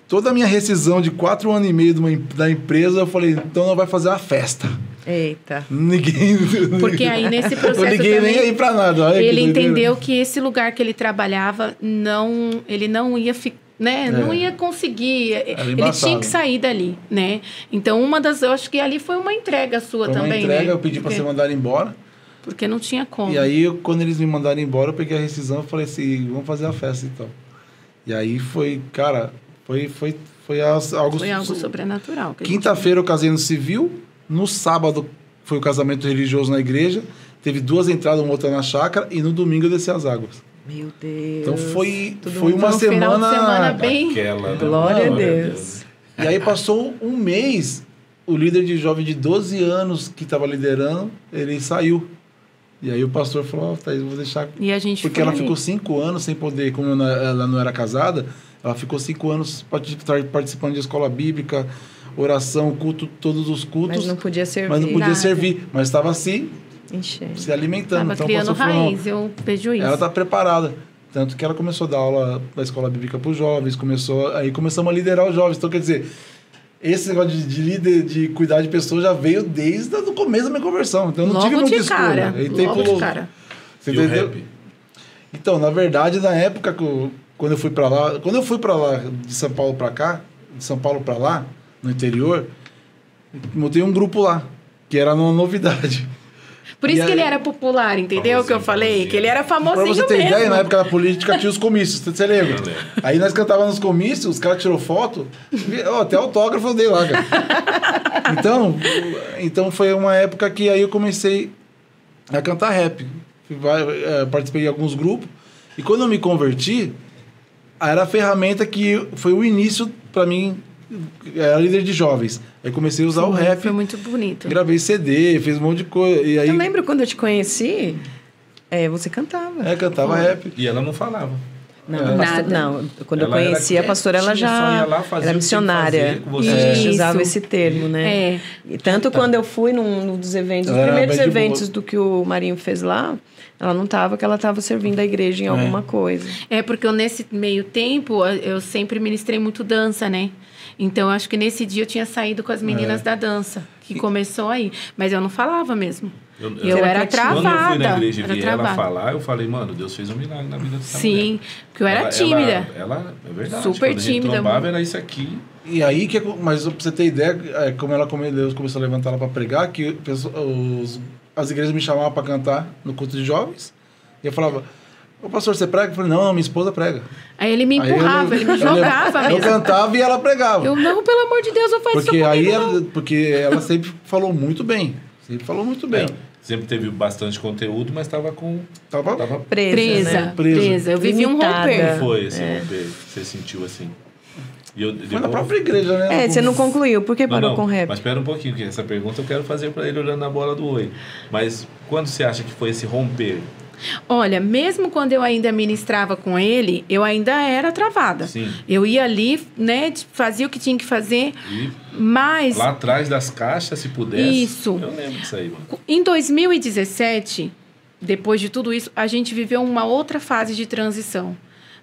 toda a minha rescisão de 4 anos e meio da empresa, eu falei, então não vai fazer uma festa. Eita. Ninguém... Porque aí nesse processo eu liguei também, nem aí pra nada. Olha ele entendeu que esse lugar que ele trabalhava, ele não ia ficar, né? Não ia conseguir. Ele tinha que sair dali, né? Então, eu acho que ali foi uma entrega sua também, uma entrega, né? eu pedi pra ser mandado embora. Porque não tinha como. E aí, quando eles me mandaram embora, eu peguei a rescisão e falei assim, vamos fazer a festa então. E aí foi, cara, foi algo... Foi algo sobrenatural. Quinta-feira eu casei no civil, no sábado foi o casamento religioso na igreja, teve 2 entradas, uma outra na chácara, e no domingo eu desci as águas. Meu Deus. Então foi uma semana... Final de semana bem... Glória a Deus. E aí passou um mês, o líder de jovem de 12 anos que estava liderando, ele saiu. E aí o pastor falou, Thaís, eu vou deixar... E a gente Porque foi ela ali. ficou 5 anos sem poder, como ela não era casada, ela ficou 5 anos participando de escola bíblica, oração, culto, todos os cultos. Mas não podia servir. Mas não podia Nada. servir. Mas estava assim, Enchendo. se alimentando. Tava Então, o criando pastor falou, raiz, eu vejo isso. ela está preparada. Tanto que ela começou a dar aula da escola bíblica para os jovens, aí começamos a liderar os jovens. Então, quer dizer, esse negócio de líder, de cuidar de pessoas já veio desde o começo da minha conversão. Então, eu não tive Logo muita de cara. escolha. Logo de cara. Você E o entendeu? rap? Então, na verdade, na época quando eu fui para lá, de São Paulo para cá, de São Paulo para lá, no interior, montei um grupo lá, que era uma novidade. Por E isso que aí- ele era popular, entendeu o que eu falei? Famosinho. Que ele era Pra famosinho você ter mesmo. ideia, na época da política tinha os comícios, você lembra? Eu lembro. Aí nós cantávamos nos comícios, os caras tirou foto, até autógrafo eu dei lá, cara. Então foi uma época que aí eu comecei a cantar rap. Participei de alguns grupos. E quando eu me converti, era a ferramenta que foi o início para mim, era líder de jovens. Aí comecei a usar o rap. Foi muito bonito. Gravei CD, fiz um monte de coisa. E aí Eu lembro quando eu te conheci, você cantava. cantava rap. E ela não falava. Não, Nada. não, quando Ela eu conheci era a pastora, ela quietinha, só já ia lá fazer o que era tinha que missionária. fazer com você. A gente Isso. usava esse termo, né? É. E tanto quando eu fui num dos eventos, os Ela era primeiros bem de boa. eventos do que o Marinho fez lá, ela não estava, que ela estava servindo a igreja em alguma coisa. É, porque eu, nesse meio tempo, eu sempre ministrei muito dança, né? Então, eu acho que nesse dia eu tinha saído com as meninas da dança, que começou aí. Mas eu não falava mesmo. Eu era travada. Quando eu fui na igreja e era vi ela travada. falar, eu falei, mano, Deus fez um milagre na vida dessa Sim, mulher. porque eu era tímida. Ela é verdade. Super quando a gente tímida, trombava, mano. era isso aqui. E aí, mas pra você ter ideia, como Deus começou a levantar ela para pregar, que as igrejas me chamavam para cantar no culto de jovens. E eu falava, ô pastor, você prega? Eu falei, não, minha esposa prega. Aí ele me Aí empurrava, ele me jogava eu mesmo. cantava e ela pregava. Eu, não, pelo amor de Deus, não faz Porque isso aí comigo, não. porque ela sempre falou muito bem. Sempre falou muito bem. Sempre teve bastante conteúdo, mas tava Tava Presa, né? Presa. Eu vivi um Limitada. romper. Como foi esse romper? Você sentiu assim? E eu, Foi na própria igreja, né? Você não concluiu. Por que parou Não, com rap? Mas espera um pouquinho, que essa pergunta eu quero fazer para ele olhando na bola do oi. Mas quando você acha que foi esse romper? Olha, mesmo quando eu ainda ministrava com ele, eu ainda era travada. Sim. Eu ia ali, né, fazia o que tinha que fazer, E mas lá atrás das caixas, se pudesse. Isso. Eu lembro disso aí, mano. em 2017, depois de tudo isso, a gente viveu uma outra fase de transição.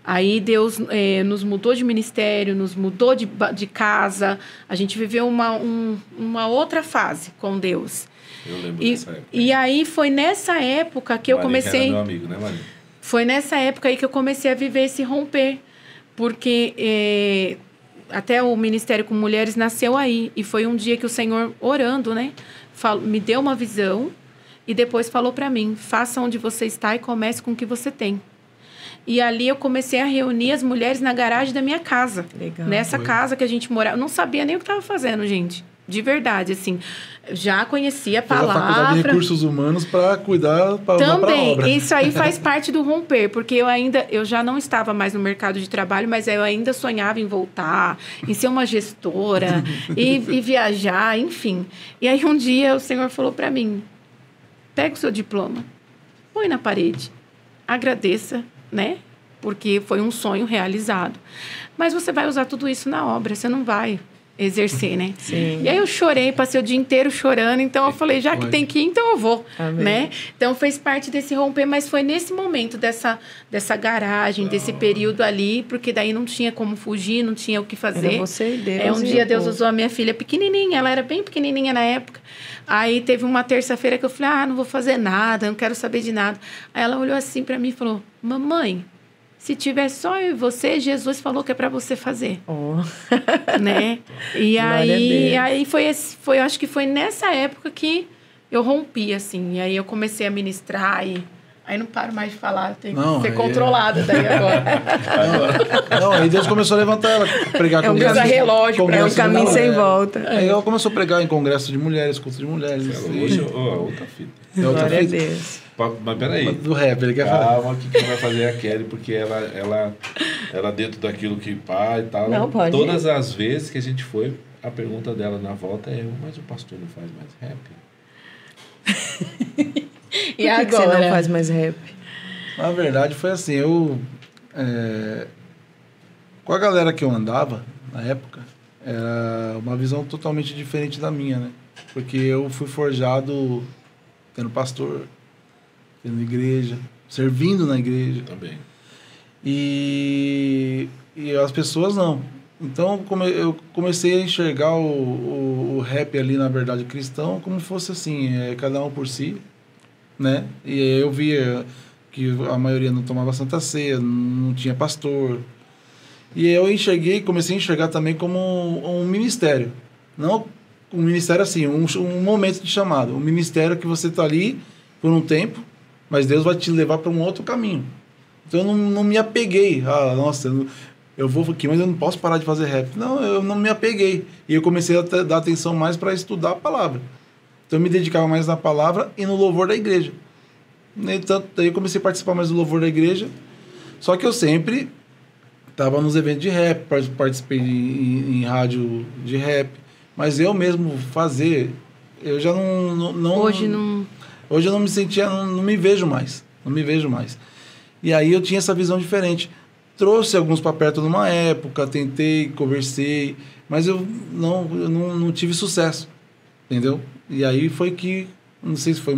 Aí Deus nos mudou de ministério, nos mudou de casa. A gente viveu uma outra fase com Deus. Eu lembro E, dessa época. e aí foi nessa época que eu Maria, que comecei... era meu amigo, né, Maria? Foi nessa época aí que eu comecei a viver esse romper. Porque até o Ministério com Mulheres nasceu aí. E foi um dia que o Senhor, orando, né? Me deu uma visão e depois falou para mim, faça onde você está e comece com o que você tem. E ali eu comecei a reunir as mulheres na garagem da minha casa. Legal. Nessa casa que a gente morava. Eu não sabia nem o que estava fazendo, gente. De verdade, assim. Já conhecia a Fez a faculdade de palavra. recursos humanos para cuidar, para usar para Também, obra. isso aí faz parte do romper, porque eu já não estava mais no mercado de trabalho, mas eu ainda sonhava em voltar, em ser uma gestora, e viajar, enfim. E aí um dia o Senhor falou para mim, pega o seu diploma, põe na parede, agradeça, né? Porque foi um sonho realizado. Mas você vai usar tudo isso na obra, você não vai exercer, né? Sim. E aí eu chorei, passei o dia inteiro chorando, então eu falei, já que tem que ir, então eu vou, Amém. né? Então fez parte desse romper, mas foi nesse momento dessa garagem, desse período ali, porque daí não tinha como fugir, não tinha o que fazer. Era você e Deus. Um e dia o Deus povo. usou a minha filha pequenininha, ela era bem pequenininha na época. Aí teve uma terça-feira que eu falei, não vou fazer nada, não quero saber de nada. Aí ela olhou assim para mim e falou, mamãe, se tiver só eu e você, Jesus falou que é para você fazer. Oh. Né? E Glória a aí Deus. foi, acho que foi nessa época que eu rompi, assim. E aí eu comecei a ministrar e aí não paro mais de falar, tem que ser controlada daí agora. Não, aí Deus começou a levantar ela, pregar um congresso. relógio pra É um congresso de caminho sem mulheres. volta. Aí ela começou a pregar em congresso de mulheres, culto de mulheres. Hoje, outra fita. É outra Glória a fita. Deus. Mas peraí. Do rap, ele quer falar. Calma, que quem vai fazer é a Kelly, porque ela dentro daquilo que pá e tal. Não, pode Todas as vezes que a gente foi, a pergunta dela na volta é: mas o pastor não faz mais rap? Por que você não faz mais rap? Na verdade, foi assim, com a galera que eu andava, na época, era uma visão totalmente diferente da minha, né? Porque eu fui forjado tendo pastor, tendo igreja, servindo na igreja. Também. E as pessoas não. Então, eu comecei a enxergar o rap ali, na verdade, cristão, como fosse assim, cada um por si, né? E eu via que a maioria não tomava Santa Ceia, não tinha pastor. E eu comecei a enxergar também como um ministério. Não um ministério assim, um momento de chamado. Um ministério que você está ali por um tempo, mas Deus vai te levar para um outro caminho. Então eu não me apeguei. Nossa, eu vou aqui, mas eu não posso parar de fazer rap. Não, eu não me apeguei. E eu comecei a dar atenção mais para estudar a palavra. Então eu me dedicava mais na palavra e no louvor da igreja. Então, daí eu comecei a participar mais do louvor da igreja. Só que eu sempre estava nos eventos de rap, participei em rádio de rap. Mas eu mesmo fazer, eu já não... Hoje não... Hoje eu não me sentia, não me vejo mais. Não me vejo mais. E aí eu tinha essa visão diferente. Trouxe alguns para perto numa época, tentei, conversei, mas eu não tive sucesso. Entendeu? E aí foi que, não sei se foi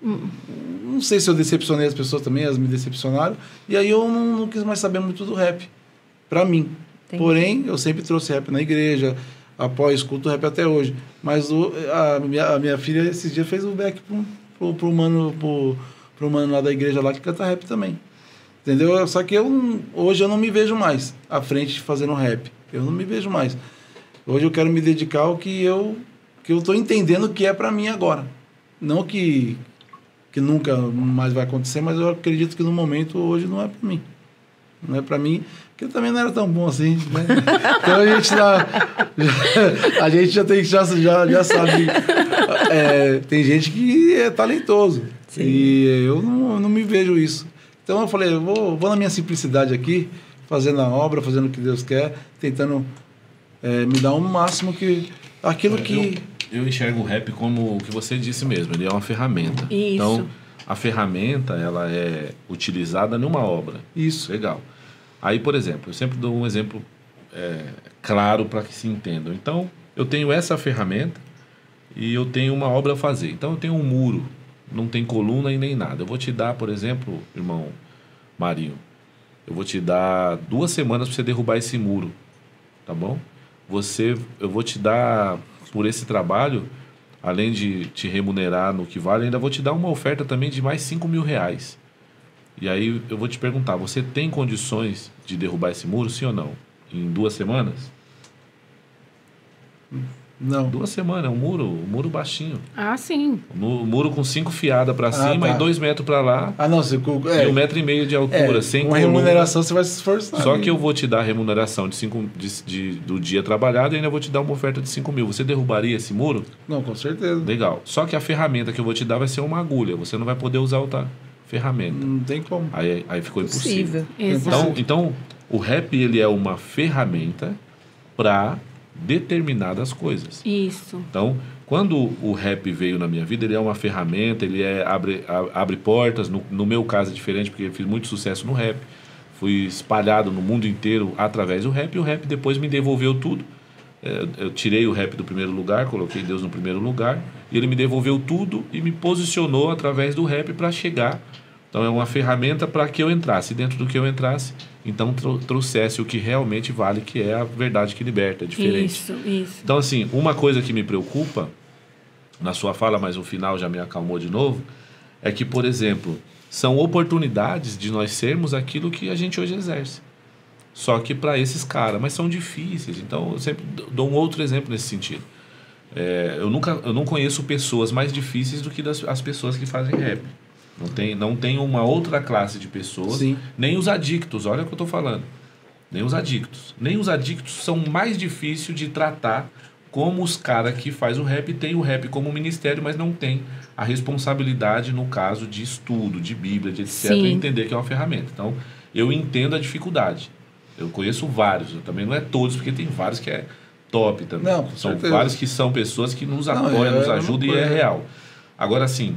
não sei se eu decepcionei as pessoas também, elas me decepcionaram. E aí eu não quis mais saber muito do rap, pra mim. Entendi. Porém, eu sempre trouxe rap na igreja, apoio, escuto rap até hoje. Mas a minha filha, esses dias, fez o back pro mano lá da igreja lá que canta rap também. Entendeu? Só que hoje eu não me vejo mais à frente fazendo rap. Eu não me vejo mais. Hoje eu quero me dedicar ao que eu tô entendendo que é pra mim agora. Não que nunca mais vai acontecer, mas eu acredito que no momento hoje não é pra mim. Não é pra mim, porque também não era tão bom assim, né? Então a gente já sabe. Tem gente que é talentoso. Sim. E eu não me vejo isso. Então eu falei, eu vou na minha simplicidade aqui, fazendo a obra, fazendo o que Deus quer, tentando me dar o máximo que... Aquilo que... Eu enxergo o rap como o que você disse mesmo, ele é uma ferramenta. Isso. Então, a ferramenta, ela é utilizada numa obra. Isso. Legal. Aí, por exemplo, eu sempre dou um exemplo claro para que se entendam. Então, eu tenho essa ferramenta e eu tenho uma obra a fazer. Então, eu tenho um muro, não tem coluna e nem nada. Eu vou te dar, por exemplo, irmão Marinho, eu vou te dar 2 semanas para você derrubar esse muro, tá bom? Eu vou te dar, por esse trabalho, além de te remunerar no que vale, ainda vou te dar uma oferta também de mais R$5.000. E aí eu vou te perguntar, você tem condições de derrubar esse muro, sim ou não? Em 2 semanas? Não. 2 semanas, um muro baixinho. Ah, sim. Um muro com 5 fiadas para cima, tá. E 2 metros para lá. Ah, não, e 1,5 metro de altura, sem coluna. Com remuneração você vai se esforçar. Só que eu vou te dar a remuneração do dia trabalhado e ainda vou te dar uma oferta de 5.000. Você derrubaria esse muro? Não, com certeza. Legal. Só que a ferramenta que eu vou te dar vai ser uma agulha. Você não vai poder usar outra ferramenta. Não tem como. Aí ficou impossível. Então, o rap, ele é uma ferramenta para determinadas coisas. Isso. Então, quando o rap veio na minha vida, ele é uma ferramenta, ele abre portas. No meu caso é diferente, porque eu fiz muito sucesso no rap. Fui espalhado no mundo inteiro através do rap, e o rap depois me devolveu tudo. Eu tirei o rap do primeiro lugar, coloquei Deus no primeiro lugar, e ele me devolveu tudo e me posicionou através do rap para chegar. Então é uma ferramenta para que eu entrasse. Dentro do que eu entrasse, então trouxesse o que realmente vale, que é a verdade que liberta, é diferente. Isso. Então, assim, uma coisa que me preocupa, na sua fala, mas no final já me acalmou de novo, é que, por exemplo, são oportunidades de nós sermos aquilo que a gente hoje exerce. Só que para esses caras, mas são difíceis. Então, eu sempre dou um outro exemplo nesse sentido. Eu não conheço pessoas mais difíceis do que as pessoas que fazem rap. Não tem uma outra classe de pessoas. Sim. Nem os adictos, olha o que eu estou falando. Nem os adictos são mais difíceis de tratar, como os caras que faz o rap. Tem o rap como ministério, mas não tem a responsabilidade no caso de estudo, de Bíblia, de etc. Sim. Entender que é uma ferramenta. Então, eu entendo a dificuldade. Eu conheço vários, também não é todos, porque tem vários que é top também. Não, são vários que são pessoas que nos apoiam, nos ajudam, e é real. Agora, assim,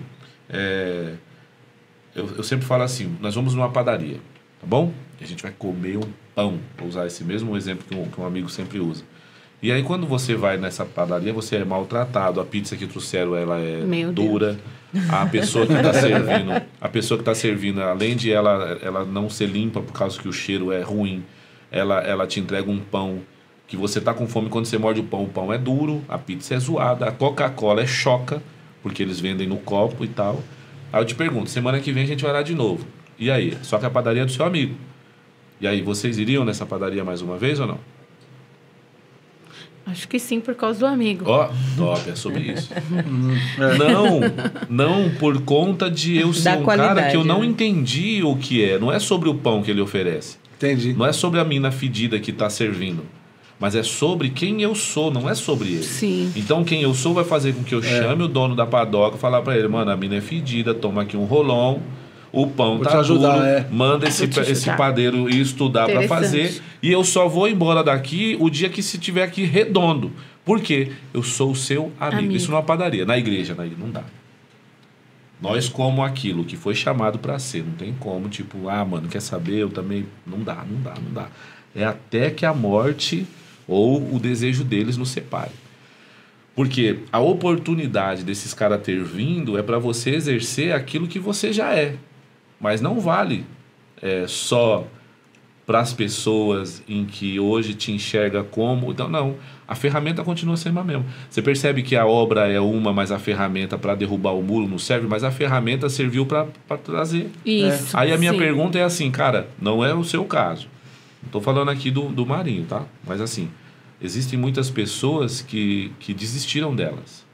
Eu sempre falo assim, nós vamos numa padaria, tá bom? E a gente vai comer um pão, vou usar esse mesmo exemplo que um amigo sempre usa. E aí quando você vai nessa padaria, você é maltratado, a pizza que trouxeram, ela é dura, a pessoa que está servindo, além de ela não ser limpa por causa que o cheiro é ruim, ela te entrega um pão que você tá com fome, quando você morde o pão é duro, a pizza é zoada, a Coca-Cola é choca, porque eles vendem no copo e tal. Aí eu te pergunto, semana que vem a gente vai lá de novo. E aí? Só que a padaria é do seu amigo. E aí, vocês iriam nessa padaria mais uma vez ou não? Acho que sim, por causa do amigo. Ó, top, é sobre isso. Não por conta de eu ser um cara que eu não entendi o que é. Não é sobre o pão que ele oferece. Entendi. Não é sobre a mina fedida que tá servindo. Mas é sobre quem eu sou, não é sobre ele. Sim. Então, quem eu sou vai fazer com que eu chame o dono da padoca e falar pra ele, mano, a mina é fedida, toma aqui um rolão, o pão tá duro, manda esse padeiro ir estudar pra fazer, e eu só vou embora daqui o dia que se tiver aqui redondo. Por quê? Eu sou o seu amigo. Isso numa padaria. Na igreja, não dá. Nós como aquilo que foi chamado pra ser. Não tem como, tipo, mano, quer saber? Eu também... Não dá. É até que a morte... ou o desejo deles nos separe. Porque a oportunidade desses caras ter vindo é para você exercer aquilo que você já é. Mas não vale só para as pessoas em que hoje te enxerga como... Então, não. A ferramenta continua sendo a mesma. Você percebe que a obra é uma, mas a ferramenta para derrubar o muro não serve, mas a ferramenta serviu para trazer. Isso. Aí a minha pergunta é assim, cara, não é o seu caso. Estou falando aqui do Marinho, tá? Mas assim, existem muitas pessoas que desistiram delas.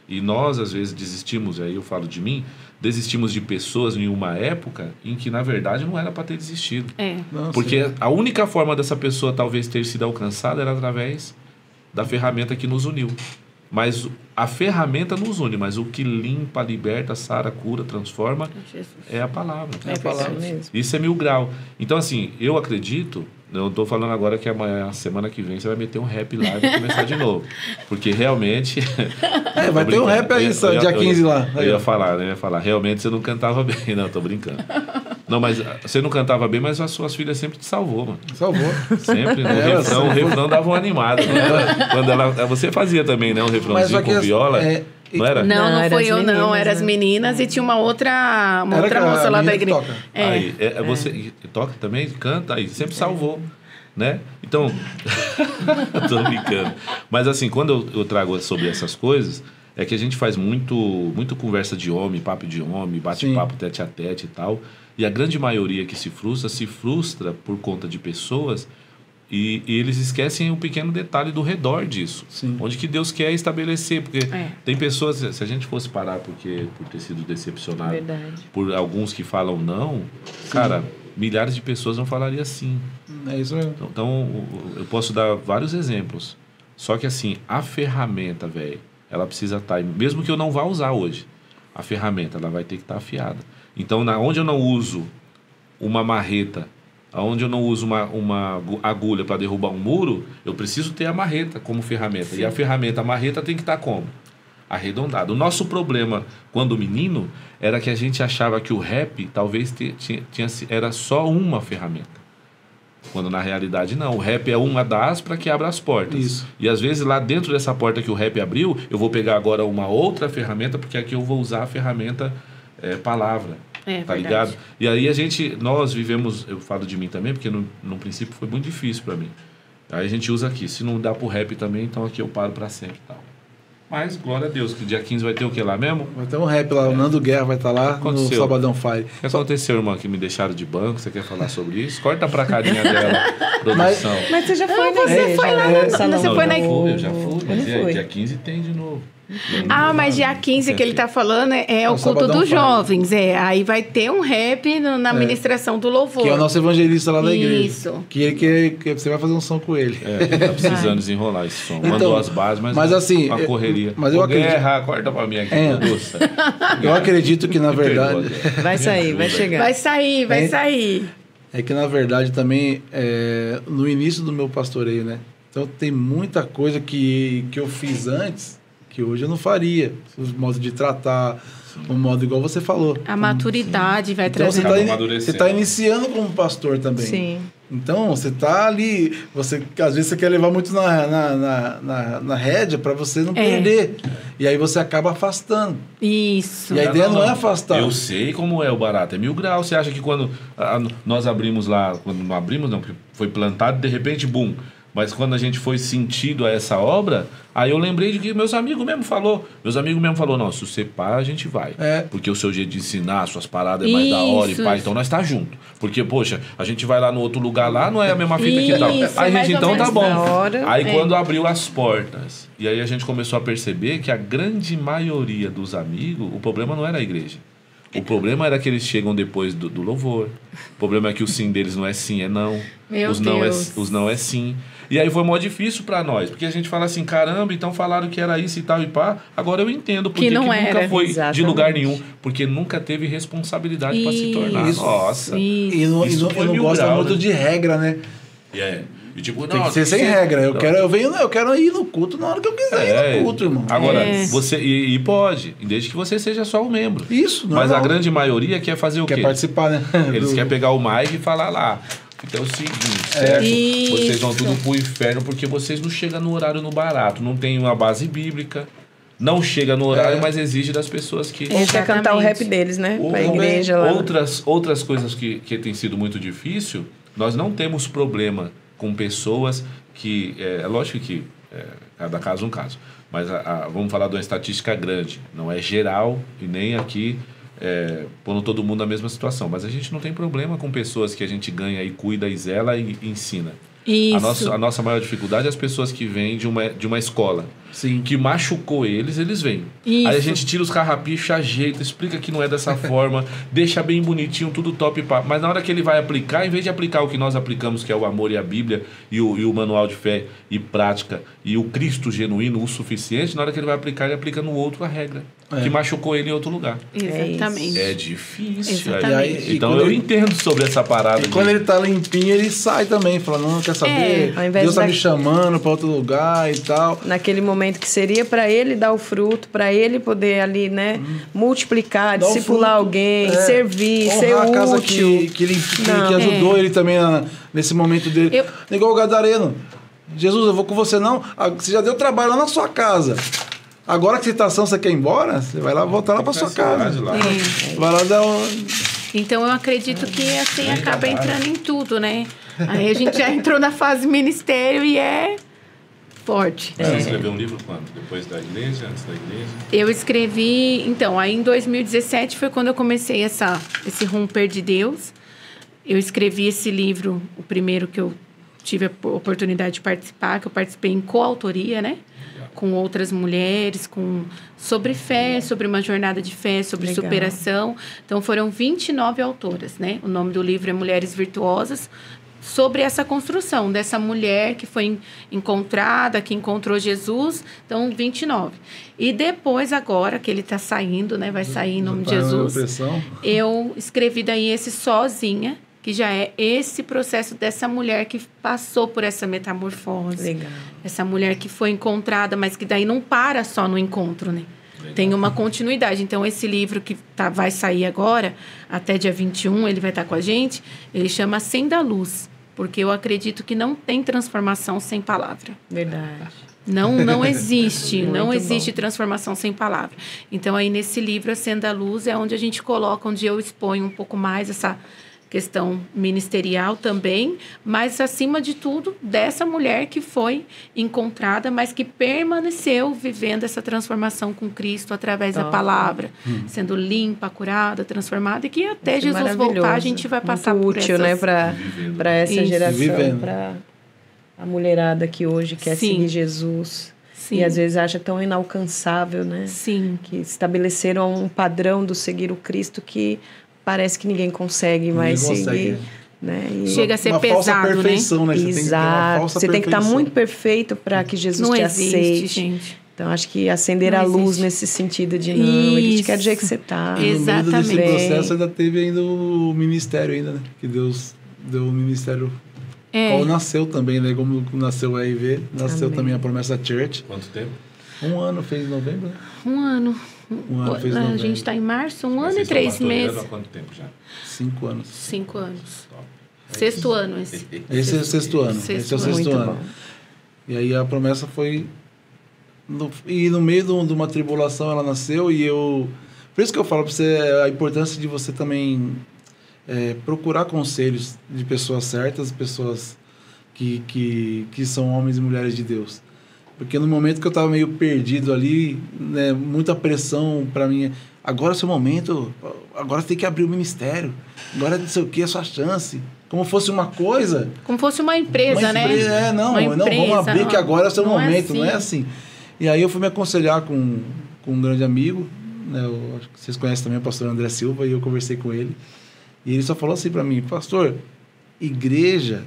E nós, às vezes, desistimos, aí eu falo de mim, desistimos de pessoas em uma época em que, na verdade, não era para ter desistido. Porque a única forma dessa pessoa talvez ter sido alcançada era através da ferramenta que nos uniu. Mas a ferramenta nos une, mas o que limpa, liberta, sara, cura, transforma é a palavra. É a palavra mesmo. Isso é 1000 graus. Então, assim, eu acredito, eu estou falando agora que amanhã, semana que vem, você vai meter um rap lá e vai começar de novo. Porque realmente... vai ter um rap aí, dia 15 lá. Eu ia falar, realmente você não cantava bem. Não, tô brincando. Não, mas você não cantava bem, mas as suas filhas sempre te salvou, mano. Salvou. Sempre, né? O refrão dava uma animada. Né? Quando você fazia também, né? Um refrãozinho com viola. Não era? Não foi eu, não. Era as meninas e tinha uma outra moça lá da igreja. Aí, você toca também? Canta? Aí, sempre salvou. Né? Então, tô brincando. Mas assim, quando eu trago sobre essas coisas, é que a gente faz muito conversa de homem, papo de homem, bate-papo tete a tete e tal. E a grande maioria que se frustra por conta de pessoas e eles esquecem um pequeno detalhe do redor disso. Sim. Onde que Deus quer estabelecer. Porque tem pessoas, se a gente fosse parar por ter sido decepcionado por alguns que falam não, cara, milhares de pessoas não falariam sim. É isso mesmo. Então, eu posso dar vários exemplos. Só que assim, a ferramenta, velho, ela precisa estar, mesmo que eu não vá usar hoje, a ferramenta, ela vai ter que estar afiada. Então, onde eu não uso uma marreta, onde eu não uso uma agulha para derrubar um muro, eu preciso ter a marreta como ferramenta. Sim. E a ferramenta, a marreta, tem que estar como? Arredondada. O nosso problema, quando menino, era que a gente achava que o rap talvez era só uma ferramenta. Quando na realidade não. O rap é uma das para que abra as portas. Isso. E às vezes lá dentro dessa porta que o rap abriu, eu vou pegar agora uma outra ferramenta, porque aqui eu vou usar a ferramenta palavra. Tá ligado? E aí nós vivemos, eu falo de mim também, porque no princípio foi muito difícil para mim. Aí a gente usa aqui. Se não dá pro rap também, então aqui eu paro para sempre e tal. Mas, glória a Deus, que dia 15 vai ter o que lá mesmo? Vai ter um rap lá, o Nando Guerra vai estar lá no Sabadão Fire. O que aconteceu, irmão, que me deixaram de banco? Você quer falar sobre isso? Corta pra carinha dela, produção. Mas você já foi na igreja? Você foi lá na igreja? Eu já fui, mas dia 15 tem de novo. Mas dia 15 que ele tá falando é o culto dos jovens. Aí vai ter um rap na ministração do louvor. Que é o nosso evangelista lá da igreja. Isso. Que você vai fazer um som com ele. Tá precisando desenrolar esse som. Então, mandou as bases, mas assim, uma correria. Mas eu acredito... Guerra, corta pra mim aqui, produção. Eu acredito que, na verdade... Vai sair, vai chegar. Vai sair. É que, na verdade, também, no início do meu pastoreio, né? Então, tem muita coisa que eu fiz antes... que hoje eu não faria. Os modos de tratar, o modo igual você falou. A maturidade vai Então você trazer. está iniciando como pastor também. Sim. Então, você tá ali, às vezes você quer levar muito na rédea para você não perder. E aí você acaba afastando. Isso. E a ideia não é afastar. Eu sei como é o barato, é 1000 graus. Você acha que quando nós abrimos lá, quando não abrimos não, porque foi plantado, de repente, bum. Mas quando a gente foi sentido a essa obra, aí eu lembrei de que meus amigos mesmo falou, não, se você pá, a gente vai. Porque o seu jeito de ensinar, suas paradas é mais da hora e pá, então nós tá junto. Porque, poxa, a gente vai lá no outro lugar lá, não é a mesma fita que tal. Aí a gente, então tá bom. Aí quando abriu as portas, e aí a gente começou a perceber que a grande maioria dos amigos, o problema não era a igreja. O problema era que eles chegam depois do louvor. O problema é que o sim deles não é sim, é não. Os não é sim. E aí foi mó difícil pra nós, porque a gente fala assim, caramba, então falaram que era isso e tal e pá, agora eu entendo porque que nunca foi de lugar nenhum, porque nunca teve responsabilidade pra se tornar. Nossa. E não gosta muito de regra, né? E tipo, tem que ser sem regra. Eu quero ir no culto na hora que eu quiser ir no culto, irmão. Agora, você e pode, desde que você seja só um membro. Isso, não. Mas a grande maioria quer fazer o quê? Quer participar, né? Eles querem pegar o mic e falar lá. Então é o seguinte, certo? Vocês vão tudo pro inferno porque vocês não chegam no horário no barato, não tem uma base bíblica, não chega no horário, mas exige das pessoas que... Eles querem cantar o rap deles, né? Pra igreja lá. Outras coisas que tem sido muito difícil, nós não temos problema com pessoas que... É lógico que cada caso é um caso, mas vamos falar de uma estatística grande, não é geral e nem aqui... pondo todo mundo na mesma situação, mas a gente não tem problema com pessoas que a gente ganha e cuida e zela e ensina. Isso. A nossa maior dificuldade é as pessoas que vêm de uma escola. Sim. Que machucou eles vêm. Isso. Aí a gente tira os carrapichos, ajeita, explica que não é dessa forma, deixa bem bonitinho, tudo top, mas na hora que ele vai aplicar, em vez de aplicar o que nós aplicamos, que é o amor e a Bíblia e o manual de fé e prática e o Cristo genuíno, o suficiente, na hora que ele vai aplicar, ele aplica no outro a regra. Que machucou ele em outro lugar. Exatamente. É difícil. Exatamente. Então eu entendo sobre essa parada. E quando ele tá limpinho, ele sai também. Fala, não, quer saber? Deus tá me chamando pra outro lugar e tal. Naquele momento que seria pra ele dar o fruto, pra ele poder ali, né, multiplicar, discipular alguém, servir, ser a casa útil. que ajudou ele também nesse momento dele. Igual o Gadareno. Jesus, eu vou com você não. Você já deu trabalho lá na sua casa. Agora que você quer ir embora, você vai lá voltar lá pra sua casa. Vai lá dar Então eu acredito que assim acaba entrando em tudo, né? Aí a gente já entrou na fase ministério e forte. Você escreveu um livro quando? Depois da igreja, antes da igreja? Eu escrevi, então, aí em 2017 foi quando eu comecei esse romper de Deus. Eu escrevi esse livro, o primeiro que eu tive a oportunidade de participar, que eu participei em coautoria, né? Com outras mulheres, sobre fé, sobre uma jornada de fé, sobre superação. Então, foram 29 autoras, né? O nome do livro é Mulheres Virtuosas, sobre essa construção dessa mulher que foi encontrada, que encontrou Jesus. Então, 29. E depois, agora, que ele está saindo, né? Vai sair em nome de Jesus. Eu escrevi daí esse Sozinha, que já é esse processo dessa mulher que passou por essa metamorfose. Legal. Essa mulher que foi encontrada, mas que daí não para só no encontro, né? Legal. Tem uma continuidade. Então, esse livro que vai sair agora, até dia 21, ele vai estar com a gente, ele chama Acenda a Luz, porque eu acredito que não tem transformação sem palavra. Verdade. Não existe, não existe transformação sem palavra. Então, aí nesse livro, Acenda a Luz, é onde a gente coloca, onde eu exponho um pouco mais essa questão ministerial também, mas acima de tudo dessa mulher que foi encontrada, mas que permaneceu vivendo essa transformação com Cristo através da palavra, sendo limpa, curada, transformada, e que até Jesus voltar a gente vai passar por útil, né, para essa geração, para a mulherada que hoje quer seguir Jesus. Sim. E às vezes acha tão inalcançável, né? Sim. Que estabeleceram um padrão do seguir o Cristo que parece que ninguém consegue mais seguir. Né? Chega a ser uma pesado, falsa perfeição, né? Exato. Você tem que estar muito perfeito para que Jesus te aceite. Gente. Então, acho que acender a luz nesse sentido de não, ele te quer do jeito que você está. Exatamente. No meio desse processo ainda teve ainda o ministério ainda, né? Que Deus deu o ministério. Qual nasceu também, né? Como nasceu a EIV, nasceu também a Promessa Church. Quanto tempo? 1 ano, fez em novembro, né? 1 ano. Um ano fez A novembro. gente está em março, Mas ano e vocês 3 estão pastoreando meses. há quanto tempo já? 5 anos. 5 anos. Top. Sexto ano esse. Esse é o sexto ano. Sexto Esse é o ano. sexto Muito ano. bom. E aí a promessa foi... E no meio de uma tribulação ela nasceu e eu... Por isso que eu falo para você a importância de você também procurar conselhos de pessoas certas, pessoas que são homens e mulheres de Deus. Porque no momento que eu estava meio perdido ali, né, muita pressão para mim. Agora é o seu momento, agora você tem que abrir o ministério, agora não sei o que, é a sua chance. Como fosse uma coisa... Como fosse uma empresa, né? Não, Uma vamos empresa, abrir que agora é o seu não é momento, assim. não é assim. E aí eu fui me aconselhar com um grande amigo, né, acho que vocês conhecem também o pastor André Silva, e eu conversei com ele. E ele só falou assim para mim, pastor, igreja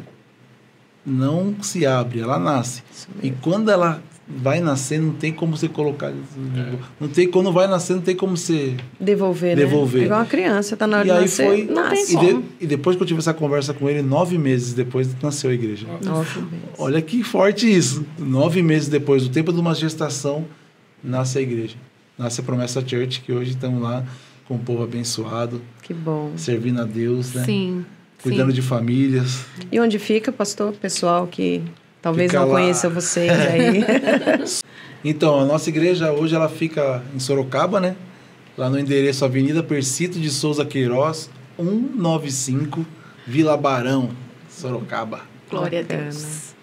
não se abre, ela nasce. E quando ela vai nascer, não tem como você colocar... Não tem, quando vai nascer, não tem como você... Devolver, Devolver. né? É igual uma criança, tá na hora E de aí nascer, foi... nasce. E depois que eu tive essa conversa com ele, 9 meses depois nasceu a igreja. 9 meses. Olha que forte isso. 9 meses depois, do tempo de uma gestação, nasce a igreja. Nasce a Promessa Church, que hoje estamos lá com o povo abençoado, Que bom. servindo a Deus, né? Sim. Cuidando de famílias. E onde fica, pastor? Pessoal que talvez Fica não lá. conheça vocês aí. Então, a nossa igreja hoje ela fica em Sorocaba, né? Lá no endereço Avenida Percito de Souza Queiroz, 195, Vila Barão, Sorocaba. Glória a Bacana. Deus.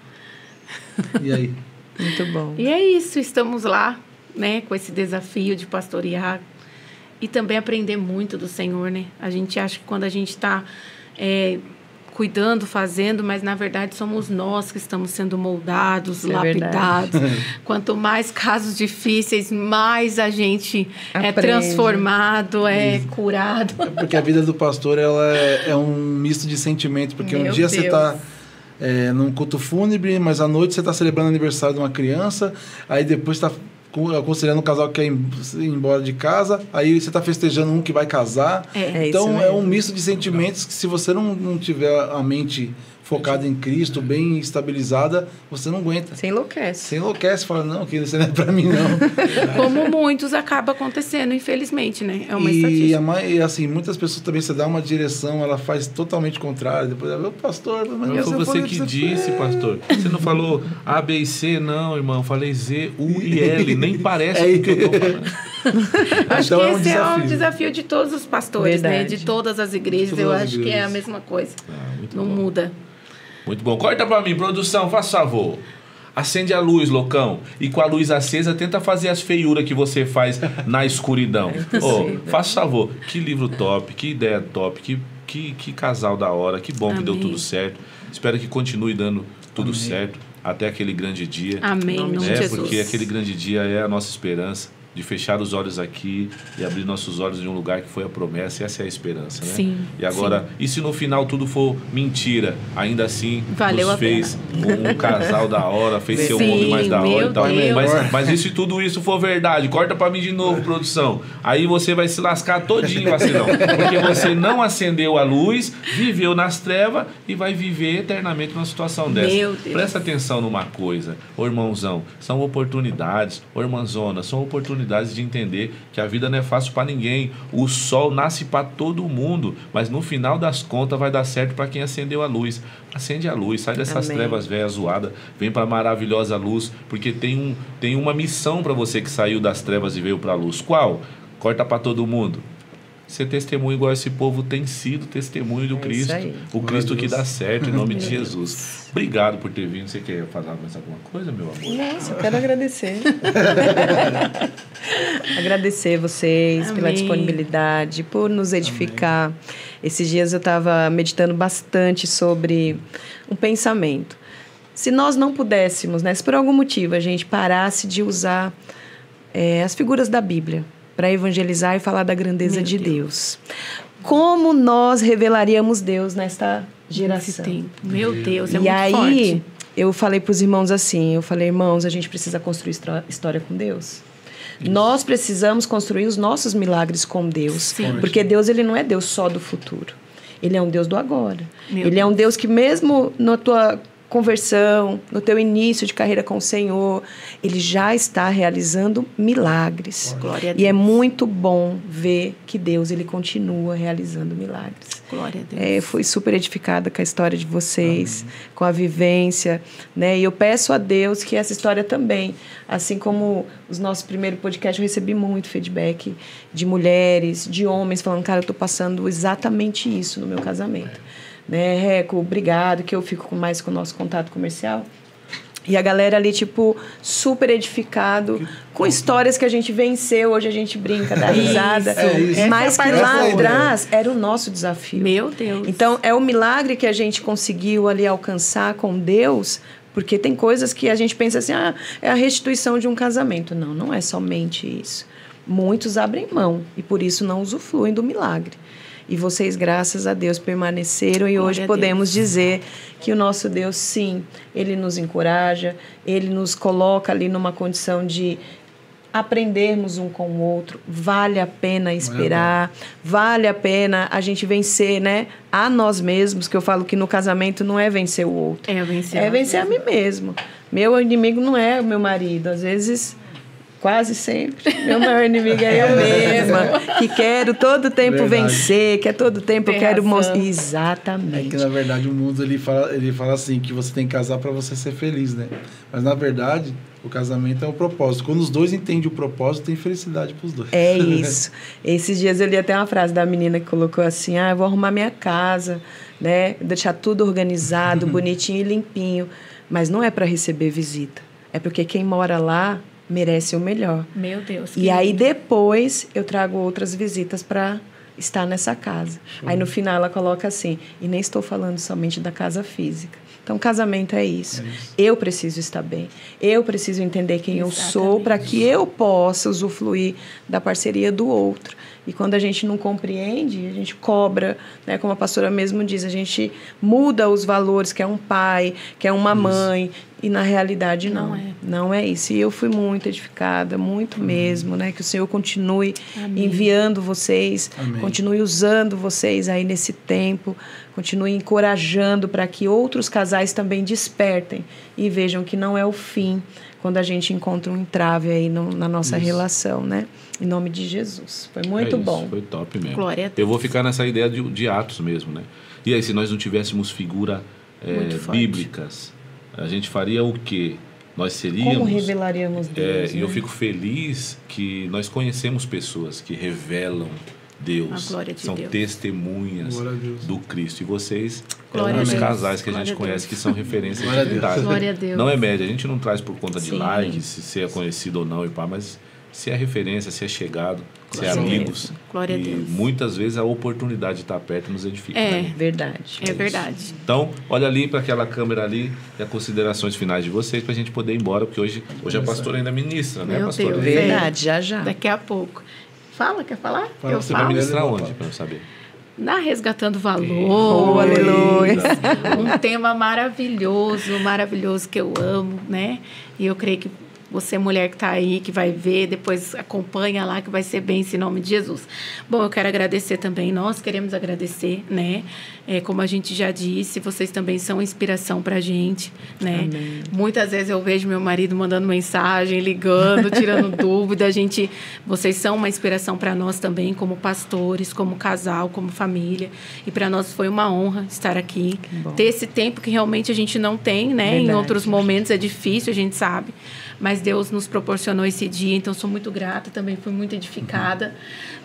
E aí? Muito bom. E é isso, estamos lá, né, com esse desafio de pastorear e também aprender muito do Senhor, né? A gente acha que quando a gente está cuidando, fazendo, mas na verdade somos nós que estamos sendo moldados, É lapidados. Quanto mais casos difíceis, mais a gente é Aprende. transformado, é curado. Porque a vida do pastor ela é um misto de sentimentos. Porque um Meu dia você Deus. está num culto fúnebre, mas à noite você está celebrando o aniversário de uma criança, aí depois está aconselhando um casal que quer ir embora de casa, aí você está festejando um que vai casar. É Então isso é mesmo. um misto de sentimentos que se você não tiver a mente focada em Cristo, bem estabilizada, você não aguenta. Você enlouquece. Você enlouquece, fala, não, que isso não é para mim, não. Como muitos acaba acontecendo, infelizmente, né? É uma E estatística. e assim, muitas pessoas também, você dá uma direção, ela faz totalmente contrário. Depois ela, pastor, mas Não foi eu você falei que pra disse, pastor. Você não falou A, B e C, não, irmão. Eu falei Z, U e L. Nem parece com o que eu tô falando. Acho Então que é um esse é um desafio. desafio de todos os pastores, né? Verdade. De todas as igrejas. Todas Eu as acho que é a igrejas. mesma coisa. Muito Não bom. muda. Muito bom. Corta pra mim, produção, faça favor. Acende a luz, loucão. E com a luz acesa, tenta fazer as feiuras que você faz na escuridão. impossível. Faça favor. Que livro top, que ideia top, que casal da hora, que bom que deu Amém. tudo certo. Espero que continue dando tudo certo até aquele grande dia. Amém, em nome de Jesus. Porque aquele grande dia é a nossa esperança de fechar os olhos aqui e abrir nossos olhos em um lugar que foi a promessa. Essa é a esperança, né? Sim, E agora, e se no final tudo for mentira, ainda assim Valeu nos a fez um casal da hora, fez ser um Sim, homem mais da hora meu e tal. Deus. Mas e se tudo isso for verdade? Corta pra mim de novo, produção. Aí você vai se lascar todinho, vacilão. Porque você não acendeu a luz, viveu nas trevas e vai viver eternamente numa situação dessa. Meu Deus. Presta atenção numa coisa, ô irmãozão, são oportunidades, ô irmãzona, são oportunidades de entender que a vida não é fácil para ninguém. O sol nasce para todo mundo, mas no final das contas vai dar certo para quem acendeu a luz. Acende a luz, sai dessas Amém. trevas velhas zoadas, vem para a maravilhosa luz, porque tem uma missão para você que saiu das trevas e veio para a luz. Qual? Corta para todo mundo. Ser testemunho igual esse povo tem sido testemunho do É isso Cristo. aí. O Cristo que dá certo, em nome de Meu Jesus. Obrigado por ter vindo. Você quer falar mais alguma coisa, meu amor? Nossa, eu quero agradecer. Agradecer vocês pela Amém. disponibilidade, por nos edificar. Esses dias eu estava meditando bastante sobre um pensamento. Se nós não pudéssemos, né, se por algum motivo a gente parasse de usar as figuras da Bíblia para evangelizar e falar da grandeza Meu de Deus. Deus, como nós revelaríamos Deus nesta Nesse geração? tempo. Meu Deus, é E muito aí, forte. eu falei para os irmãos assim, irmãos, a gente precisa construir história com Deus. Nós precisamos construir os nossos milagres com Deus. Sim. Porque Deus, ele não é Deus só do futuro. Ele é um Deus do agora. Meu Ele é um Deus que mesmo na tua conversão, no teu início de carreira com o Senhor, Ele já está realizando milagres. Glória a E é Deus. muito bom ver que Deus, Ele continua realizando milagres. Glória a Deus. Fui super edificada com a história de vocês, com a vivência, né? E eu peço a Deus que essa história também, assim como os nossos primeiros podcasts, eu recebi muito feedback de mulheres, de homens, falando, cara, eu estou passando exatamente isso no meu casamento. Né, Reco, obrigado, que eu fico mais com o nosso contato comercial. E a galera ali, tipo, super edificado, com histórias que a gente venceu, hoje a gente brinca, dá risada. Isso. Mas que Essa lá é a atrás era o nosso desafio. Meu Deus. Então, é o milagre que a gente conseguiu ali alcançar com Deus, porque tem coisas que a gente pensa assim, é a restituição de um casamento. Não, não é somente isso. Muitos abrem mão e por isso não usufruem do milagre. E vocês, graças a Deus, permaneceram e hoje podemos dizer que o nosso Deus, sim, Ele nos encoraja, Ele nos coloca ali numa condição de aprendermos um com o outro. Vale a pena esperar, vale a pena a gente vencer, né? A nós mesmos, que eu falo que no casamento não é vencer o outro. É vencer. É vencer a mim mesmo. Meu inimigo não é o meu marido, às vezes... Quase sempre. Meu maior inimigo é eu mesma. Que quero todo tempo vencer, que todo tempo eu quero mostrar. Exatamente. É que, na verdade, o mundo ele fala assim, que você tem que casar para você ser feliz, né? Mas, na verdade, o casamento é um propósito. Quando os dois entendem o propósito, tem felicidade para os dois. É isso. Esses dias eu li até uma frase da menina que colocou assim, eu vou arrumar minha casa, né? Deixar tudo organizado, bonitinho e limpinho. Mas não é para receber visita. É porque quem mora lá merece o melhor. Meu Deus. E aí depois eu trago outras visitas para estar nessa casa. Aí no final ela coloca assim, e nem estou falando somente da casa física. Então casamento é isso. Eu preciso estar bem. Eu preciso entender quem eu sou para que eu possa usufruir da parceria do outro. E quando a gente não compreende, a gente cobra, né? Como a pastora mesmo diz, a gente muda os valores, que é um pai, que é uma mãe, e na realidade não é isso. E eu fui muito edificada, muito mesmo, né? Que o Senhor continue enviando vocês, continue usando vocês aí nesse tempo, continue encorajando para que outros casais também despertem e vejam que não é o fim quando a gente encontra um entrave aí na nossa relação, né? Em nome de Jesus. Foi muito bom. Foi top mesmo. Glória a Deus. Eu vou ficar nessa ideia de Atos mesmo, né? E aí, se nós não tivéssemos figuras bíblicas, a gente faria o quê? Nós seríamos... Como revelaríamos Deus? E eu fico feliz que nós conhecemos pessoas que revelam Deus, são testemunhas do Cristo. E vocês são os casais que a gente conhece que são referências de verdade. Glória a Deus. Não é média, a gente não traz por conta de likes, se é conhecido ou não, mas se é referência, se é chegado, se é amigos. Glória a Deus. E muitas vezes a oportunidade de estar perto nos edifica. Né? Verdade. É verdade. Então, olha ali para aquela câmera ali e as considerações finais de vocês para a gente poder ir embora, porque hoje a pastora ainda ministra, né, pastora? Deus. Verdade, já. Daqui a pouco. Fala, quer falar? Eu Você vai ministrar onde, para eu saber? Na Resgatando Valor. Oh, aleluia. Um tema maravilhoso que eu amo, né? E eu creio que você, mulher que está aí, que vai ver, depois acompanha lá, que vai ser bem em nome de Jesus. Bom, eu quero agradecer também, nós queremos agradecer, né? Como a gente já disse, vocês também são inspiração para a gente, né? Amém. Muitas vezes eu vejo meu marido mandando mensagem, ligando, tirando dúvida. Vocês são uma inspiração para nós também, como pastores, como casal, como família. E para nós foi uma honra estar aqui. Ter esse tempo que realmente a gente não tem, né? Verdade. Em outros momentos é difícil, a gente sabe. Mas Deus nos proporcionou esse dia, então sou muito grata, também fui muito edificada.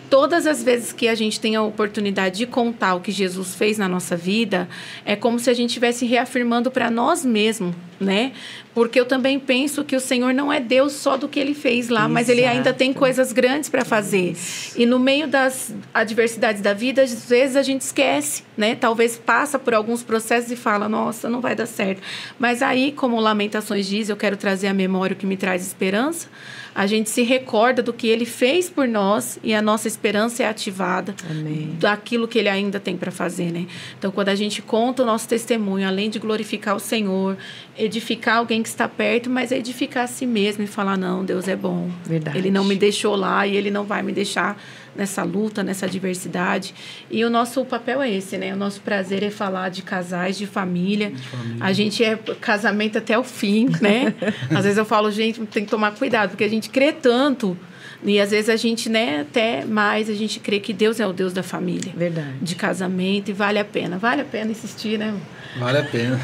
Todas as vezes que a gente tem a oportunidade de contar o que Jesus fez na nossa vida, é como se a gente estivesse reafirmando para nós mesmos, né? Porque eu também penso que o Senhor não é Deus só do que Ele fez lá, mas Ele ainda tem coisas grandes para fazer. E no meio das adversidades da vida, às vezes a gente esquece, né? Talvez passa por alguns processos e fala, nossa, não vai dar certo. Mas aí, como Lamentações diz, eu quero trazer à memória o que me traz esperança. A gente se recorda do que Ele fez por nós e a nossa esperança esperança é ativada Amém. daquilo que Ele ainda tem para fazer, né? Então, quando a gente conta o nosso testemunho, além de glorificar o Senhor, edificar alguém que está perto, mas edificar a si mesmo e falar, não, Deus é bom. Verdade. Ele não me deixou lá e Ele não vai me deixar nessa luta, nessa adversidade. E o nosso papel é esse, né? O nosso prazer é falar de casais, de família. A gente é casamento até o fim, né? Às vezes eu falo, gente, tem que tomar cuidado, porque a gente crê tanto. E às vezes a gente, né, até mais, a gente crê que Deus é o Deus da família. Verdade. De casamento, e vale a pena insistir, né? Vale a pena.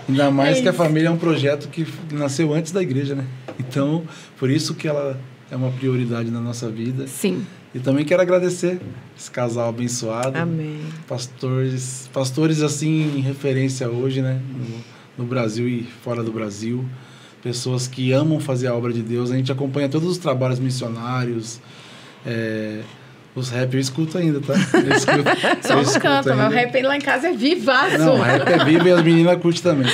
Ainda mais que a família é um projeto que nasceu antes da igreja, né? Então, por isso que ela é uma prioridade na nossa vida. Sim. E também quero agradecer esse casal abençoado. Amém. Pastores assim, em referência hoje, né? No Brasil e fora do Brasil. Pessoas que amam fazer a obra de Deus. A gente acompanha todos os trabalhos missionários. Os rap eu escuto ainda, tá? Só não canta, mas o rap lá em casa é vivaço. Não, o rap é vivo e as meninas curtem também.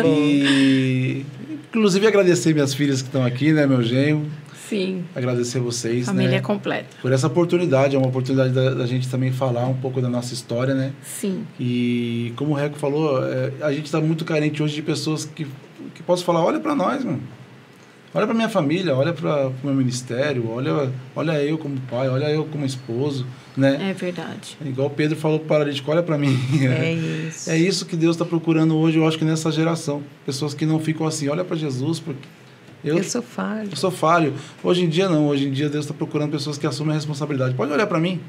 E, inclusive, agradecer minhas filhas que estão aqui, né? Meu genro. Sim. Agradecer vocês, Família né? completa. Por essa oportunidade. É uma oportunidade da gente também falar um pouco da nossa história, né? Sim. E como o Reco falou, a gente está muito carente hoje de pessoas que possam falar, olha para nós, mano. Olha para minha família, olha para o meu ministério, olha eu como pai, olha eu como esposo, né? É verdade. Igual o Pedro falou pro paralítico, olha para mim. É isso. É isso que Deus está procurando hoje, eu acho que nessa geração. Pessoas que não ficam assim, olha para Jesus, porque eu sou falho. Eu sou falho. Hoje em dia não, hoje em dia Deus está procurando pessoas que assumem a responsabilidade. Pode olhar para mim.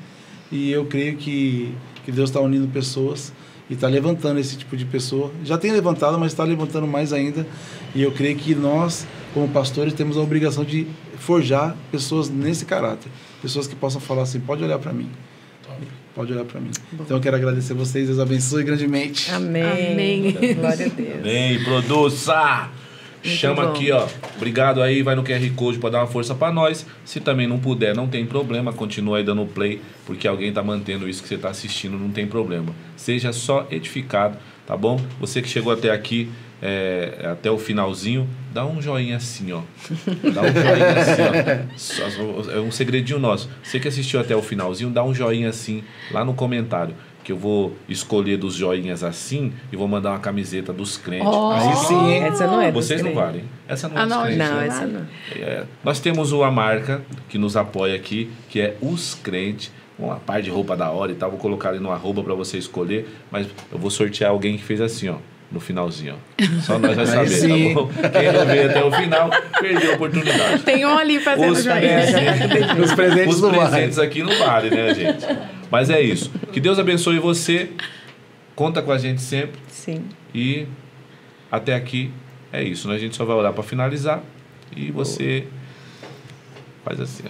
E eu creio que Deus está unindo pessoas e está levantando esse tipo de pessoa. Já tem levantado, mas está levantando mais ainda. E eu creio que nós, como pastores, temos a obrigação de forjar pessoas nesse caráter. Pessoas que possam falar assim, pode olhar para mim. Pode olhar para mim. Bom. Então eu quero agradecer vocês, Deus abençoe grandemente. Amém. Amém. Glória a Deus. Amém, produça! Chama bom. aqui, ó. Obrigado aí, vai no QR Code para dar uma força para nós. Se também não puder, não tem problema, continua aí dando play, porque alguém tá mantendo isso que você tá assistindo, não tem problema. Seja só edificado, tá bom? Você que chegou até aqui, até o finalzinho, dá um joinha assim, ó. Dá um joinha assim, ó. É um segredinho nosso. Você que assistiu até o finalzinho, dá um joinha assim lá no comentário, que eu vou escolher dos joinhas assim e vou mandar uma camiseta dos crentes. Aí sim, hein? Essa não é dos Vocês não crentes. valem. Essa não é dos não, crentes. Não, né? essa não. Nós temos uma marca que nos apoia aqui, que é Os Crentes. Uma par de roupa da hora e tal. Vou colocar ali no arroba para você escolher. Mas eu vou sortear alguém que fez assim, ó. No finalzinho, ó. Só nós vai saber, sim. tá bom? Quem não veio até o final, perdeu a oportunidade. Tem um ali fazendo Os joinha. Os presentes Os não valem. presentes aqui não valem, né, gente? Mas é isso. Que Deus abençoe você. Conta com a gente sempre. Sim. E até aqui é isso. Né? A gente só vai orar para finalizar. E você faz assim.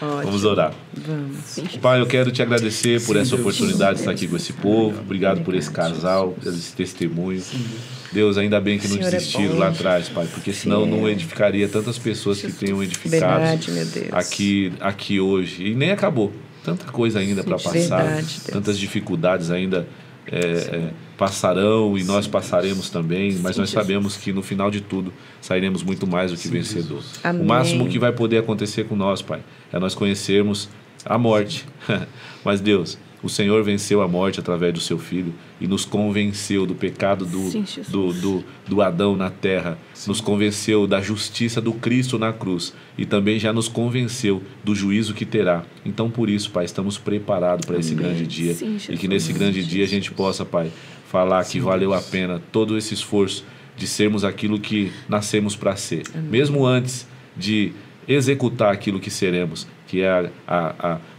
Ótimo. Vamos orar. Vamos. Pai, eu quero te agradecer por essa Deus. oportunidade de estar aqui com esse povo. Obrigado por esse casal, por esse testemunho. Deus, ainda bem que não Senhor é desistiram bom. lá atrás, Pai, porque senão Sim. não edificaria tantas pessoas que tenham edificado Verdade, meu Deus. aqui hoje. E nem acabou. Tanta coisa ainda para passar, Verdade, Deus. tantas dificuldades ainda passarão e nós passaremos também, mas nós sabemos que no final de tudo sairemos muito mais do que vencedor. Amém. O máximo que vai poder acontecer com nós, Pai, é nós conhecermos a morte. Mas Deus, o Senhor venceu a morte através do seu Filho e nos convenceu do pecado Sim, Jesus. do Adão na terra, nos convenceu da justiça do Cristo na cruz e também já nos convenceu do juízo que terá. Então, por isso, Pai, estamos preparados para esse grande dia. Sim, E que Jesus. nesse grande dia a gente possa, Pai, falar que valeu a pena todo esse esforço de sermos aquilo que nascemos para ser. Mesmo antes de executar aquilo que seremos, que é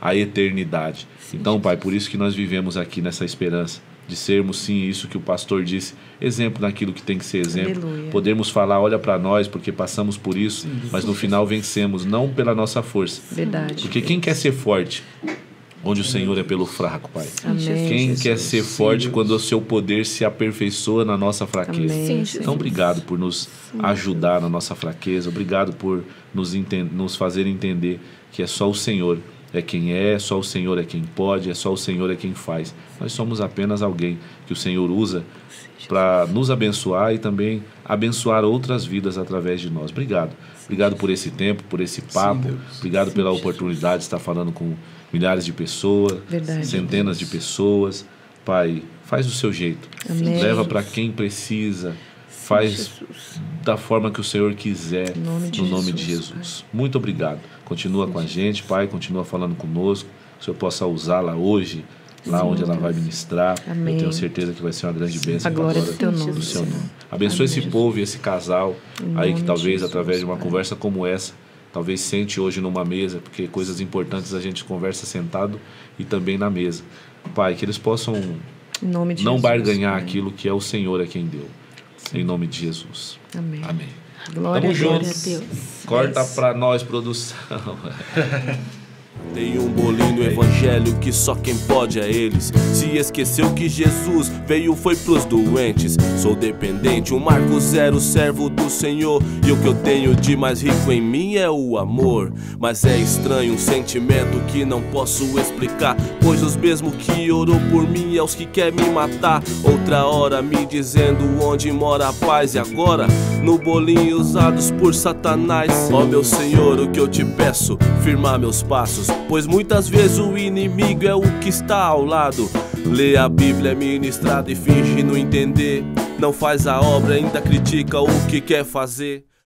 a eternidade. Então, Pai, por isso que nós vivemos aqui nessa esperança de sermos, sim, isso que o pastor disse, exemplo naquilo que tem que ser exemplo. Aleluia. Podemos falar, olha para nós, porque passamos por isso, mas no final vencemos, não pela nossa força. Verdade. Porque quem quer ser forte, onde o Senhor é pelo fraco, Pai? Amém. Quem Jesus. quer ser forte Deus. quando o seu poder se aperfeiçoa na nossa fraqueza? Amém. Sim, Senhor. Jesus. Então, obrigado por nos ajudar na nossa fraqueza. Obrigado por nos fazer entender que é só o Senhor é quem é, só o Senhor é quem pode, é só o Senhor é quem faz. Nós somos apenas alguém que o Senhor usa para nos abençoar e também abençoar outras vidas através de nós. Obrigado. Obrigado por esse tempo, por esse papo. Obrigado pela oportunidade de estar falando com milhares de pessoas, centenas de pessoas. Pai, faz do seu jeito. Amém. Leva para quem precisa. Faz da forma que o Senhor quiser, no nome de Jesus. Muito obrigado. Continua com a gente, Pai, continua falando conosco. Que o Senhor possa usá-la hoje, lá onde ela vai ministrar. Amém. Eu tenho certeza que vai ser uma grande bênção A glória do teu nome, do seu Senhor. nome. Abençoe esse povo e esse casal aí que talvez Jesus, através de uma Pai. conversa como essa, talvez sente hoje numa mesa, porque coisas importantes a gente conversa sentado e também na mesa. Pai, que eles possam Em nome de não Jesus, barganhar Pai. aquilo que é o Senhor é quem deu. Em nome de Jesus. Amém. Amém. Glória Tamo a junto. Deus. Deus. Corta pra nós, produção. Tem um bolinho no evangelho que só quem pode é eles. Se esqueceu que Jesus veio foi pros doentes. Sou dependente, um Marco Zero, servo do Senhor. E o que eu tenho de mais rico em mim é o amor. Mas é estranho um sentimento que não posso explicar, pois os mesmos que orou por mim é os que quer me matar. Outra hora me dizendo onde mora a paz. E agora no bolinho usados por Satanás. Ó meu Senhor, o que eu te peço, firmar meus passos, pois muitas vezes o inimigo é o que está ao lado. Lê a Bíblia ministrada e finge não entender. Não faz a obra, ainda critica o que quer fazer.